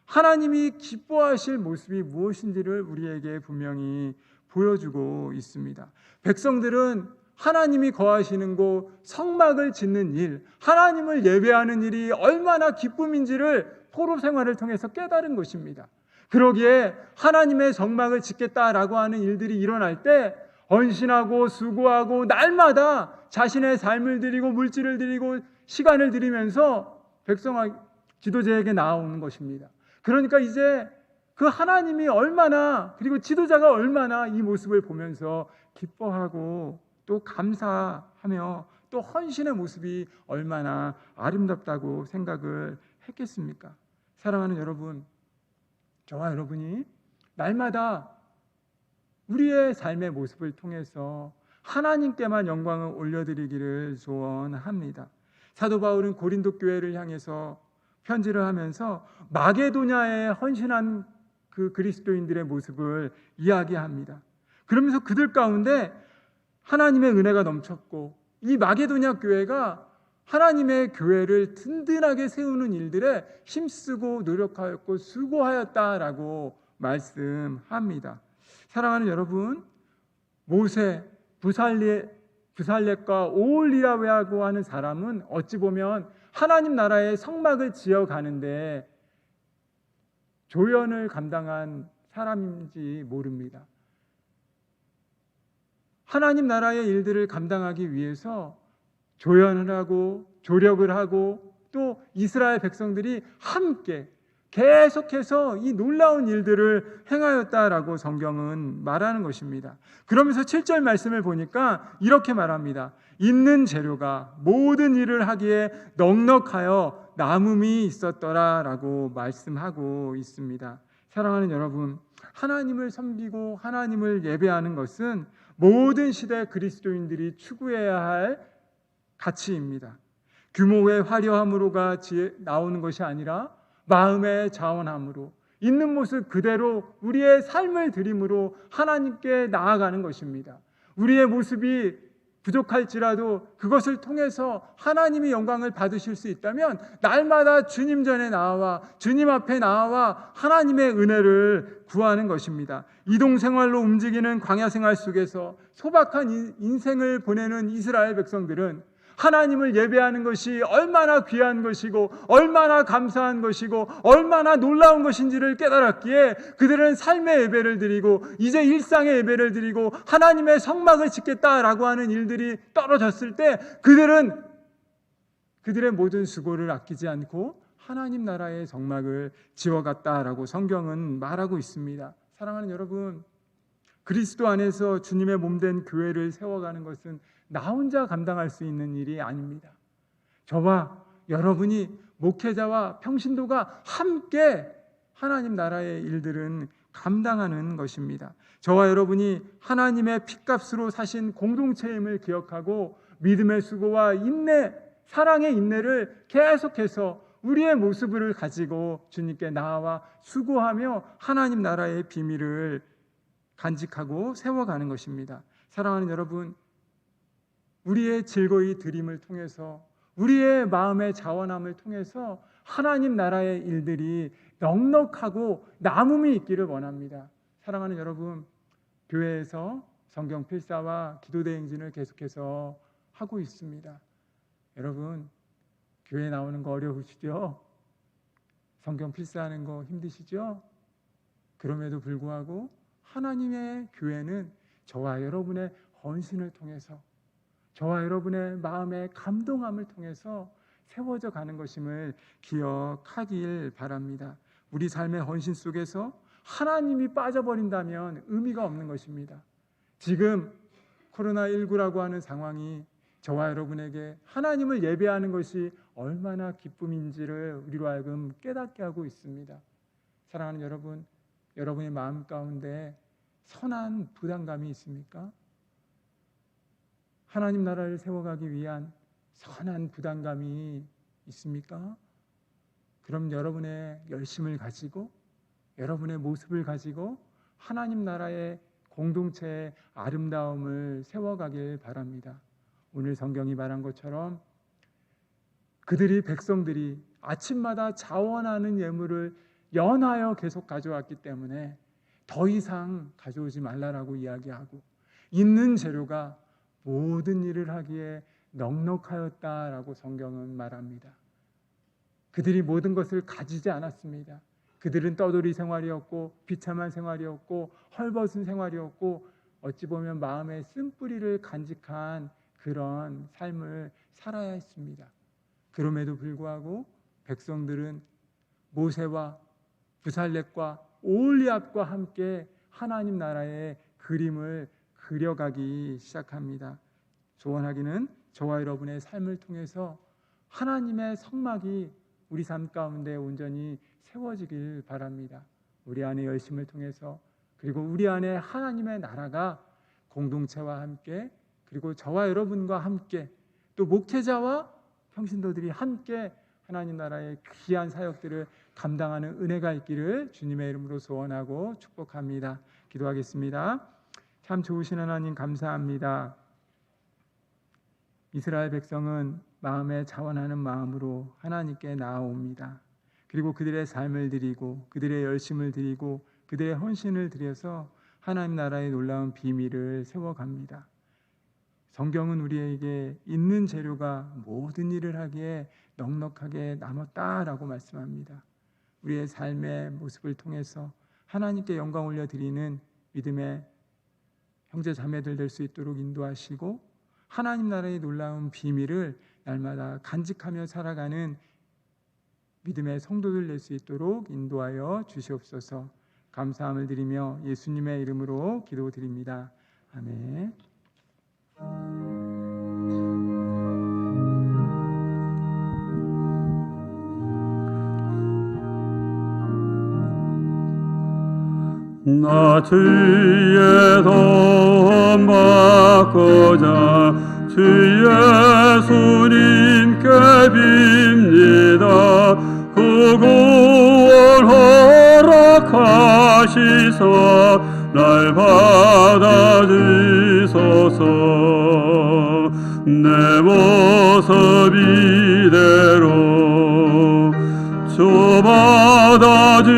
하나님이 기뻐하실 모습이 무엇인지를 우리에게 분명히 보여주고 있습니다. 백성들은 하나님이 거하시는 곳 성막을 짓는 일, 하나님을 예배하는 일이 얼마나 기쁨인지를 포로 생활을 통해서 깨달은 것입니다. 그러기에 하나님의 성막을 짓겠다라고 하는 일들이 일어날 때 헌신하고 수고하고 날마다 자신의 삶을 드리고 물질을 드리고 시간을 드리면서 지도자에게 나아오는 것입니다. 그러니까 이제 그 하나님이 얼마나 그리고 지도자가 얼마나 이 모습을 보면서 기뻐하고 또 감사하며 또 헌신의 모습이 얼마나 아름답다고 생각을 했겠습니까? 사랑하는 여러분, 저와 여러분이 날마다 우리의 삶의 모습을 통해서 하나님께만 영광을 올려드리기를 소원합니다. 사도 바울은 고린도 교회를 향해서 편지를 하면서 마게도냐에 헌신한 그 그리스도인들의 모습을 이야기합니다. 그러면서 그들 가운데 하나님의 은혜가 넘쳤고 이 마게도냐 교회가 하나님의 교회를 든든하게 세우는 일들에 힘쓰고 노력하였고 수고하였다라고 말씀합니다. 사랑하는 여러분, 모세, 부살렛과 오홀리라고 하는 사람은 어찌 보면 하나님 나라의 성막을 지어가는데 조연을 감당한 사람인지 모릅니다. 하나님 나라의 일들을 감당하기 위해서 조연을 하고 조력을 하고 또 이스라엘 백성들이 함께 계속해서 이 놀라운 일들을 행하였다라고 성경은 말하는 것입니다. 그러면서 7절 말씀을 보니까 이렇게 말합니다. 있는 재료가 모든 일을 하기에 넉넉하여 남음이 있었더라라고 말씀하고 있습니다. 사랑하는 여러분, 하나님을 섬기고 하나님을 예배하는 것은 모든 시대 그리스도인들이 추구해야 할 가치입니다. 규모의 화려함으로가 나오는 것이 아니라 마음의 자원함으로 있는 모습 그대로 우리의 삶을 드림으로 하나님께 나아가는 것입니다. 우리의 모습이 부족할지라도 그것을 통해서 하나님이 영광을 받으실 수 있다면 날마다 주님 전에 나와 주님 앞에 나와 하나님의 은혜를 구하는 것입니다. 이동생활로 움직이는 광야 생활 속에서 소박한 인생을 보내는 이스라엘 백성들은 하나님을 예배하는 것이 얼마나 귀한 것이고 얼마나 감사한 것이고 얼마나 놀라운 것인지를 깨달았기에 그들은 삶의 예배를 드리고 이제 일상의 예배를 드리고 하나님의 성막을 짓겠다라고 하는 일들이 떨어졌을 때 그들은 그들의 모든 수고를 아끼지 않고 하나님 나라의 성막을 지어갔다라고 성경은 말하고 있습니다. 사랑하는 여러분, 그리스도 안에서 주님의 몸된 교회를 세워가는 것은 나 혼자 감당할 수 있는 일이 아닙니다. 저와 여러분이 목회자와 평신도가 함께 하나님 나라의 일들은 감당하는 것입니다. 저와 여러분이 하나님의 핏값으로 사신 공동체임을 기억하고 믿음의 수고와 인내, 사랑의 인내를 계속해서 우리의 모습을 가지고 주님께 나아와 수고하며 하나님 나라의 비밀을 간직하고 세워가는 것입니다. 사랑하는 여러분, 우리의 즐거이 드림을 통해서 우리의 마음의 자원함을 통해서 하나님 나라의 일들이 넉넉하고 남음이 있기를 원합니다. 사랑하는 여러분, 교회에서 성경 필사와 기도대 행진을 계속해서 하고 있습니다. 여러분, 교회 나오는 거 어려우시죠? 성경 필사하는 거 힘드시죠? 그럼에도 불구하고 하나님의 교회는 저와 여러분의 헌신을 통해서 저와 여러분의 마음의 감동함을 통해서 세워져 가는 것임을 기억하길 바랍니다. 우리 삶의 헌신 속에서 하나님이 빠져버린다면 의미가 없는 것입니다. 지금 코로나19라고 하는 상황이 저와 여러분에게 하나님을 예배하는 것이 얼마나 기쁨인지를 우리로 하여금 깨닫게 하고 있습니다. 사랑하는 여러분, 여러분의 마음 가운데 선한 부담감이 있습니까? 하나님 나라를 세워가기 위한 선한 부담감이 있습니까? 그럼 여러분의 열심을 가지고 여러분의 모습을 가지고 하나님 나라의 공동체의 아름다움을 세워가길 바랍니다. 오늘 성경이 말한 것처럼 백성들이 아침마다 자원하는 예물을 연하여 계속 가져왔기 때문에 더 이상 가져오지 말라라고 이야기하고 있는 재료가 모든 일을 하기에 넉넉하였다라고 성경은 말합니다. 그들이 모든 것을 가지지 않았습니다. 그들은 떠돌이 생활이었고 비참한 생활이었고 헐벗은 생활이었고 어찌 보면 마음의 쓴뿌리를 간직한 그런 삶을 살아야 했습니다. 그럼에도 불구하고 백성들은 모세와 부살렙과 오홀리압과 함께 하나님 나라의 그림을 그려가기 시작합니다. 소원하기는 저와 여러분의 삶을 통해서 하나님의 성막이 우리 삶 가운데 온전히 세워지길 바랍니다. 우리 안의 열심을 통해서 그리고 우리 안에 하나님의 나라가 공동체와 함께 그리고 저와 여러분과 함께 또 목회자와 평신도들이 함께 하나님 나라의 귀한 사역들을 감당하는 은혜가 있기를 주님의 이름으로 소원하고 축복합니다. 기도하겠습니다. 참 좋으신 하나님 감사합니다. 이스라엘 백성은 마음에 자원하는 마음으로 하나님께 나아옵니다. 그리고 그들의 삶을 드리고 그들의 열심을 드리고 그들의 헌신을 드려서 하나님 나라의 놀라운 비밀을 세워갑니다. 성경은 우리에게 있는 재료가 모든 일을 하기에 넉넉하게 남았다라고 말씀합니다. 우리의 삶의 모습을 통해서 하나님께 영광 올려드리는 믿음의 형제 자매들 될 수 있도록 인도하시고 하나님 나라의 놀라운 비밀을 날마다 간직하며 살아가는 믿음의 성도들 될 수 있도록 인도하여 주시옵소서. 감사함을 드리며 예수님의 이름으로 기도드립니다. 아멘. 나 주의 도움 받고자 주 예수님께 빕니다. 그 구원 허락하시사 날 받아주소서. 내 모습 이대로 주 받아주소서.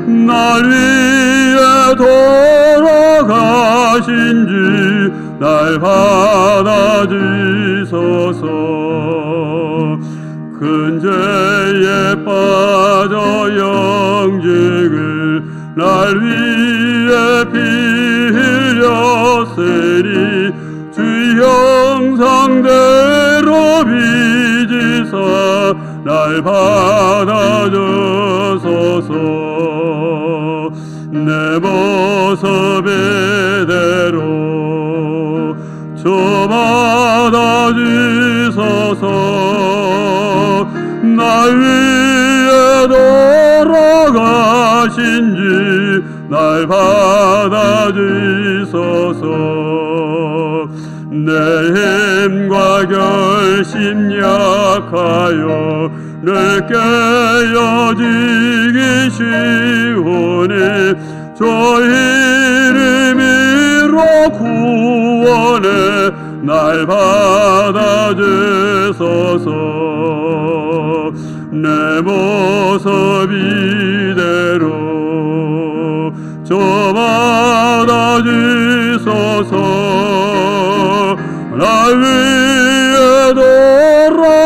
날 위해 돌아가신 주 날 받아주소서. 큰 죄에 빠져 영직을 날 위해 빌렸으니 주 형상대로 빚으사 날 받아주소서. 내 모습 이대로 주 받아주소서. 날 위해 돌아가신 주 날 받아주소서. 내 힘과 결심 약하여 늘 깨어지기 쉬우니 주 이름으로 구원해 날 받아주소서. 내 모습 이대로 주 받아주소서. 날 위해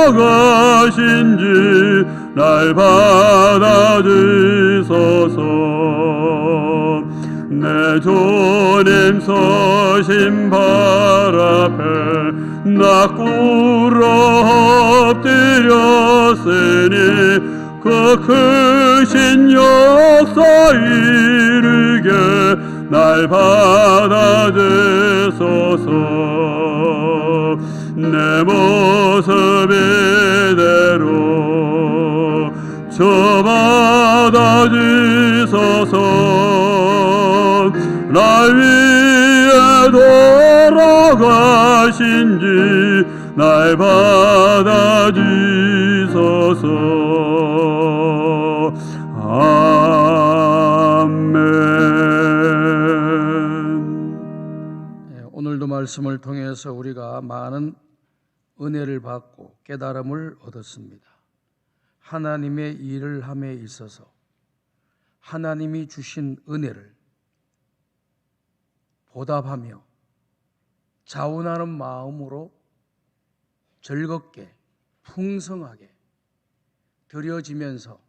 돌아가신 주 날 받아주소서. 내 주님 서신 발 앞에 나 꿇어 엎드렸으니 그 크신 역사 이르게 날 받아주소서. 내 모습 이대로 주 받아주소서. 날 위해 돌아가신 주 날 받아주소서. 아멘. 오늘도 말씀을 통해서 우리가 많은 은혜를 받고 깨달음을 얻었습니다. 하나님의 일을 함에 있어서 하나님이 주신 은혜를 보답하며 자원하는 마음으로 즐겁게 풍성하게 드려지면서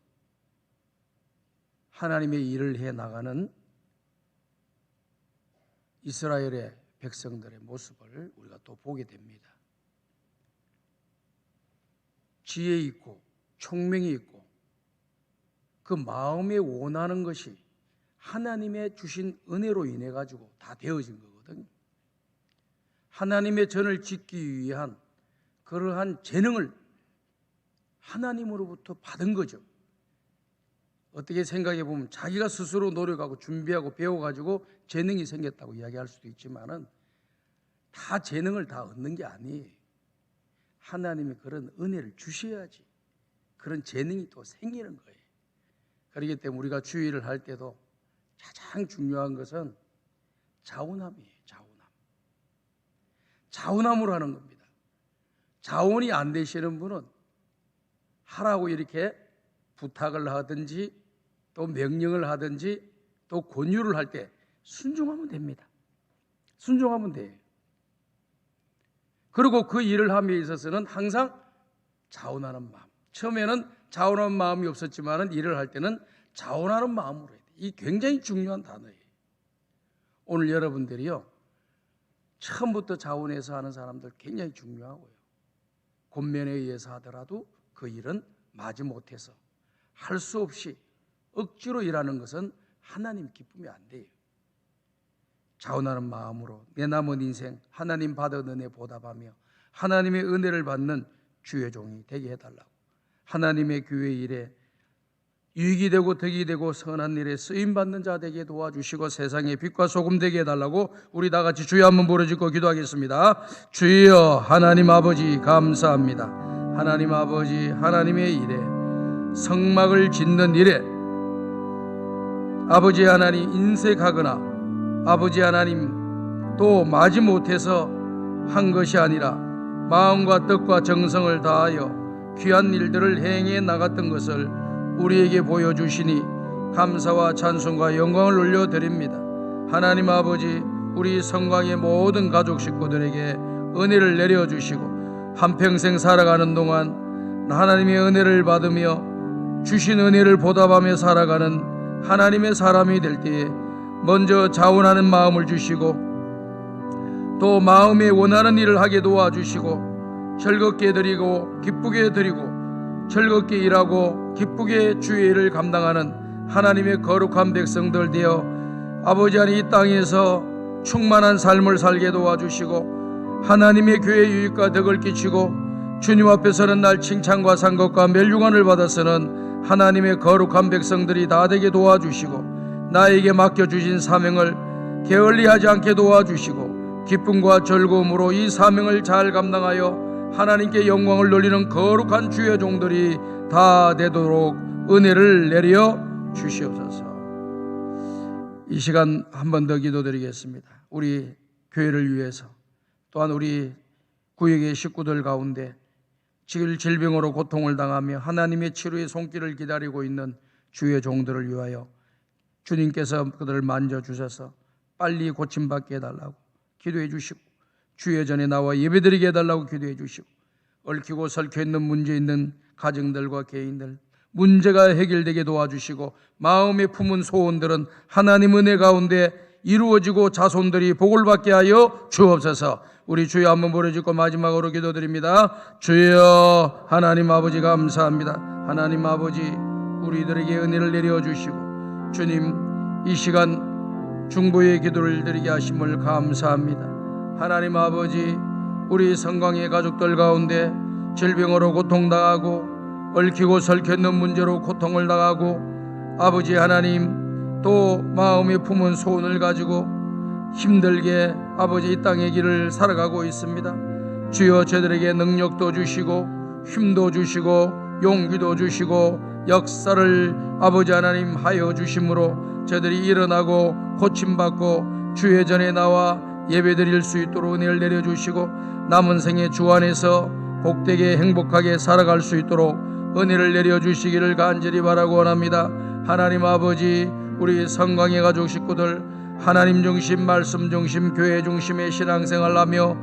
하나님의 일을 해 나가는 이스라엘의 백성들의 모습을 우리가 또 보게 됩니다. 지혜 있고 총명이 있고 그 마음에 원하는 것이 하나님의 주신 은혜로 인해 가지고 다 되어진 거거든요. 하나님의 전을 짓기 위한 그러한 재능을 하나님으로부터 받은 거죠. 어떻게 생각해 보면 자기가 스스로 노력하고 준비하고 배워가지고 재능이 생겼다고 이야기할 수도 있지만은 다 재능을 다 얻는 게 아니에요. 하나님이 그런 은혜를 주셔야지 그런 재능이 또 생기는 거예요. 그렇기 때문에 우리가 주의를 할 때도 가장 중요한 것은 자원함이에요. 자원함으로 하는 겁니다. 자원이 안 되시는 분은 하라고 이렇게 부탁을 하든지 또 명령을 하든지 또 권유를 할 때 순종하면 됩니다. 순종하면 돼요. 그리고 그 일을 함에 있어서는 항상 자원하는 마음. 처음에는 자원하는 마음이 없었지만 일을 할 때는 자원하는 마음으로 해야 돼요. 이 굉장히 중요한 단어예요. 오늘 여러분들이요 처음부터 자원해서 하는 사람들 굉장히 중요하고요. 권면에 의해서 하더라도 그 일은 마지 못해서 할 수 없이 억지로 일하는 것은 하나님 기쁨이 안 돼요. 자원하는 마음으로 내 남은 인생 하나님 받은 은혜 보답하며 하나님의 은혜를 받는 주의 종이 되게 해달라고, 하나님의 교회 일에 유익이 되고 덕이 되고 선한 일에 쓰임받는 자 되게 도와주시고 세상의 빛과 소금 되게 해달라고 우리 다 같이 주여 한번 부르짖고 기도하겠습니다. 주여 하나님 아버지 감사합니다. 하나님 아버지, 하나님의 일에 성막을 짓는 일에 아버지 하나님 인색하거나 아버지 하나님 또 마지 못해서 한 것이 아니라 마음과 뜻과 정성을 다하여 귀한 일들을 행해 나갔던 것을 우리에게 보여주시니 감사와 찬송과 영광을 올려드립니다. 하나님 아버지, 우리 성광의 모든 가족 식구들에게 은혜를 내려주시고 한평생 살아가는 동안 하나님의 은혜를 받으며 주신 은혜를 보답하며 살아가는 하나님의 사람이 될 때에 먼저 자원하는 마음을 주시고 또 마음에 원하는 일을 하게 도와주시고 즐겁게 드리고 기쁘게 드리고 즐겁게 일하고 기쁘게 주의 일을 감당하는 하나님의 거룩한 백성들 되어 아버지 안에 이 땅에서 충만한 삶을 살게 도와주시고 하나님의 교회 유익과 덕을 끼치고 주님 앞에서는 날 칭찬과 상급과 멸류관을 받아서는 하나님의 거룩한 백성들이 다 되게 도와주시고 나에게 맡겨주신 사명을 게을리하지 않게 도와주시고 기쁨과 즐거움으로 이 사명을 잘 감당하여 하나님께 영광을 돌리는 거룩한 주의 종들이 다 되도록 은혜를 내려 주시옵소서. 이 시간 한 번 더 기도드리겠습니다. 우리 교회를 위해서 또한 우리 구역의 식구들 가운데 질병으로 고통을 당하며 하나님의 치료의 손길을 기다리고 있는 주의 종들을 위하여 주님께서 그들을 만져주셔서 빨리 고침받게 해달라고 기도해 주시고 주의 전에 나와 예배드리게 해달라고 기도해 주시고 얽히고 설켜 있는 문제 있는 가정들과 개인들 문제가 해결되게 도와주시고 마음에 품은 소원들은 하나님 은혜 가운데 이루어지고 자손들이 복을 받게 하여 주옵소서. 우리 주여 한번 부르짖고 마지막으로 기도드립니다. 주여 하나님 아버지 감사합니다. 하나님 아버지 우리들에게 은혜를 내려주시고 주님 이 시간 중보의 기도를 드리게 하심을 감사합니다. 하나님 아버지 우리 성광의 가족들 가운데 질병으로 고통당하고 얽히고 설켰는 문제로 고통을 당하고 아버지 하나님 또 마음에 품은 소원을 가지고 힘들게 아버지 이 땅의 길을 살아가고 있습니다. 주여 저들에게 능력도 주시고 힘도 주시고 용기도 주시고 역사를 아버지 하나님 하여 주심으로 저들이 일어나고 고침받고 주의 전에 나와 예배드릴 수 있도록 은혜를 내려주시고 남은 생애 주 안에서 복되게 행복하게 살아갈 수 있도록 은혜를 내려주시기를 간절히 바라고 원합니다. 하나님 아버지 우리 성광의 가족 식구들 하나님 중심 말씀 중심 교회 중심의 신앙생활을 하며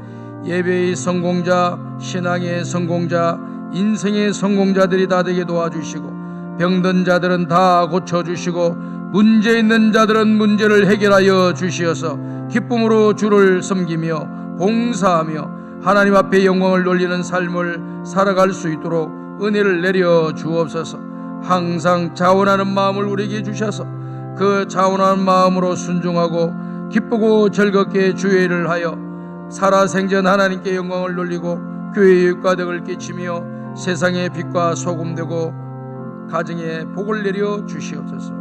예배의 성공자 신앙의 성공자 인생의 성공자들이 다 되게 도와주시고 병든 자들은 다 고쳐주시고 문제 있는 자들은 문제를 해결하여 주시어서 기쁨으로 주를 섬기며 봉사하며 하나님 앞에 영광을 돌리는 삶을 살아갈 수 있도록 은혜를 내려 주옵소서. 항상 자원하는 마음을 우리에게 주셔서 그 자원하는 마음으로 순종하고 기쁘고 즐겁게 주의 일을 하여 살아생전 하나님께 영광을 돌리고 교회의 유익과 덕을 끼치며 세상의 빛과 소금 되고 가정에 복을 내려 주시옵소서.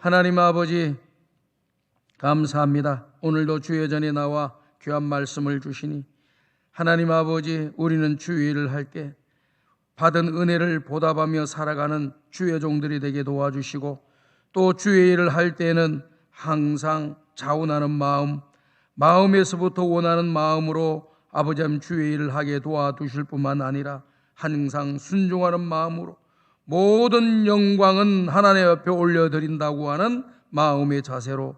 하나님 아버지 감사합니다. 오늘도 주의 전에 나와 귀한 말씀을 주시니 하나님 아버지 우리는 주의 일을 할 때 받은 은혜를 보답하며 살아가는 주의 종들이 되게 도와주시고 또 주의 일을 할 때에는 항상 자원하는 마음에서부터 원하는 마음으로 아버지 하나님 주의 일을 하게 도와주실 뿐만 아니라 항상 순종하는 마음으로 모든 영광은 하나님 앞에 올려드린다고 하는 마음의 자세로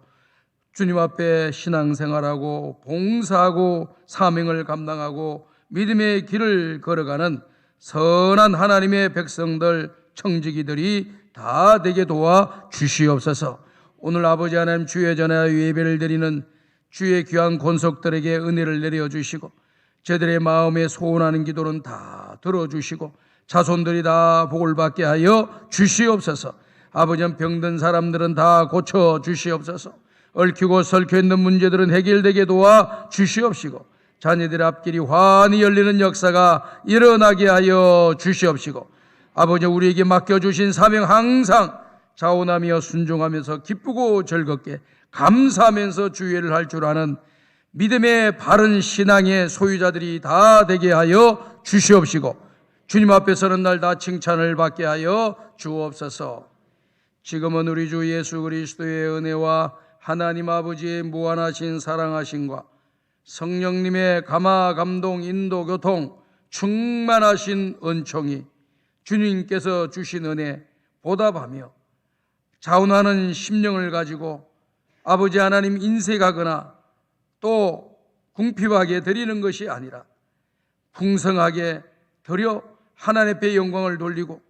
주님 앞에 신앙생활하고 봉사하고 사명을 감당하고 믿음의 길을 걸어가는 선한 하나님의 백성들 청지기들이 다 되게 도와 주시옵소서. 오늘 아버지 하나님 주의 전에 예배를 드리는 주의 귀한 권속들에게 은혜를 내려주시고 저들의 마음에 소원하는 기도는 다 들어주시고 자손들이 다 복을 받게 하여 주시옵소서. 아버지, 병든 사람들은 다 고쳐 주시옵소서. 얽히고 설켜 있는 문제들은 해결되게 도와 주시옵시고 자녀들의 앞길이 환히 열리는 역사가 일어나게 하여 주시옵시고 아버지, 우리에게 맡겨주신 사명 항상 자원하며 순종하면서 기쁘고 즐겁게 감사하면서 주의를 할 줄 아는 믿음의 바른 신앙의 소유자들이 다 되게 하여 주시옵시고 주님 앞에 서는 날 다 칭찬을 받게 하여 주옵소서. 지금은 우리 주 예수 그리스도의 은혜와 하나님 아버지의 무한하신 사랑하심과 성령님의 감화 감동 인도 교통 충만하신 은총이 주님께서 주신 은혜 보답하며 자원하는 심령을 가지고 아버지 하나님 인색하거나 또 궁핍하게 드리는 것이 아니라 풍성하게 드려 하나님 앞에 영광을 돌리고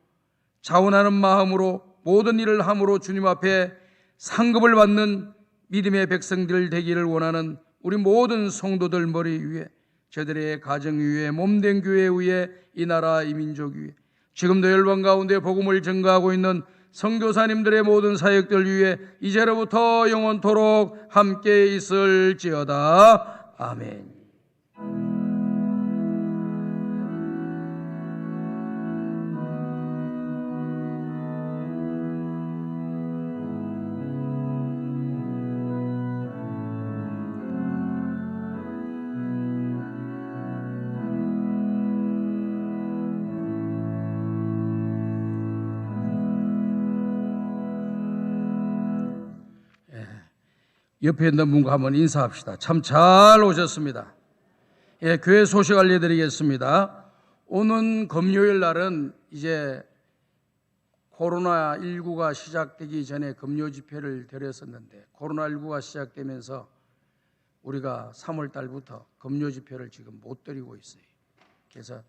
자원하는 마음으로 모든 일을 함으로 주님 앞에 상급을 받는 믿음의 백성들 되기를 원하는 우리 모든 성도들 머리 위에, 저들의 가정 위에, 몸된 교회 위에, 이 나라 이 민족 위에, 지금도 열방 가운데 복음을 전가하고 있는 선교사님들의 모든 사역들 위에 이제로부터 영원토록 함께 있을지어다. 아멘. 옆에 있는 분과 한번 인사합시다. 참 잘 오셨습니다. 예, 교회 소식 알려드리겠습니다. 오는 금요일 날은 이제 코로나19가 시작되기 전에 금요 집회를 드렸었는데 코로나19가 시작되면서 우리가 3월 달부터 금요 집회를 지금 못 드리고 있어요. 그래서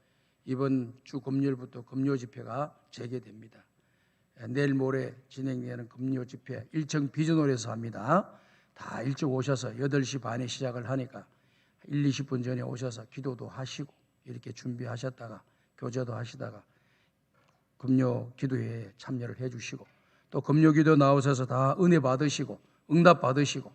이번 주 금요일부터 금요 집회가 재개됩니다. 내일 모레 진행되는 금요 집회 일정 비전홀에서 합니다. 다 일찍 오셔서 8시 반에 시작을 하니까 1, 20분 전에 오셔서 기도도 하시고 이렇게 준비하셨다가 교제도 하시다가 금요 기도회에 참여를 해주시고 또 금요 기도 나오셔서 다 은혜 받으시고 응답 받으시고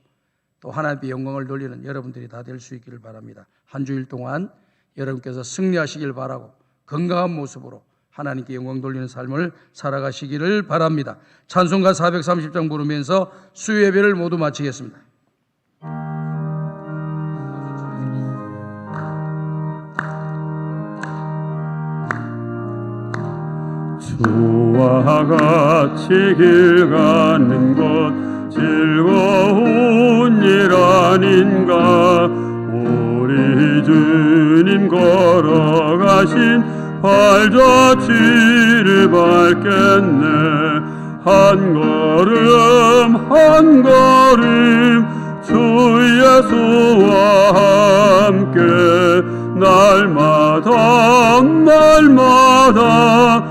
또 하나님의 영광을 돌리는 여러분들이 다 될 수 있기를 바랍니다. 한 주일 동안 여러분께서 승리하시길 바라고 건강한 모습으로 하나님께 영광 돌리는 삶을 살아가시기를 바랍니다. 찬송가 430장 부르면서 수요 예배를 모두 마치겠습니다. 주와 같이 길 가는 것 즐거운 일 아닌가. 우리 주님 걸어가신 발자취를 밟겠네. 한 걸음 한 걸음 주 예수와 함께 날마다 날마다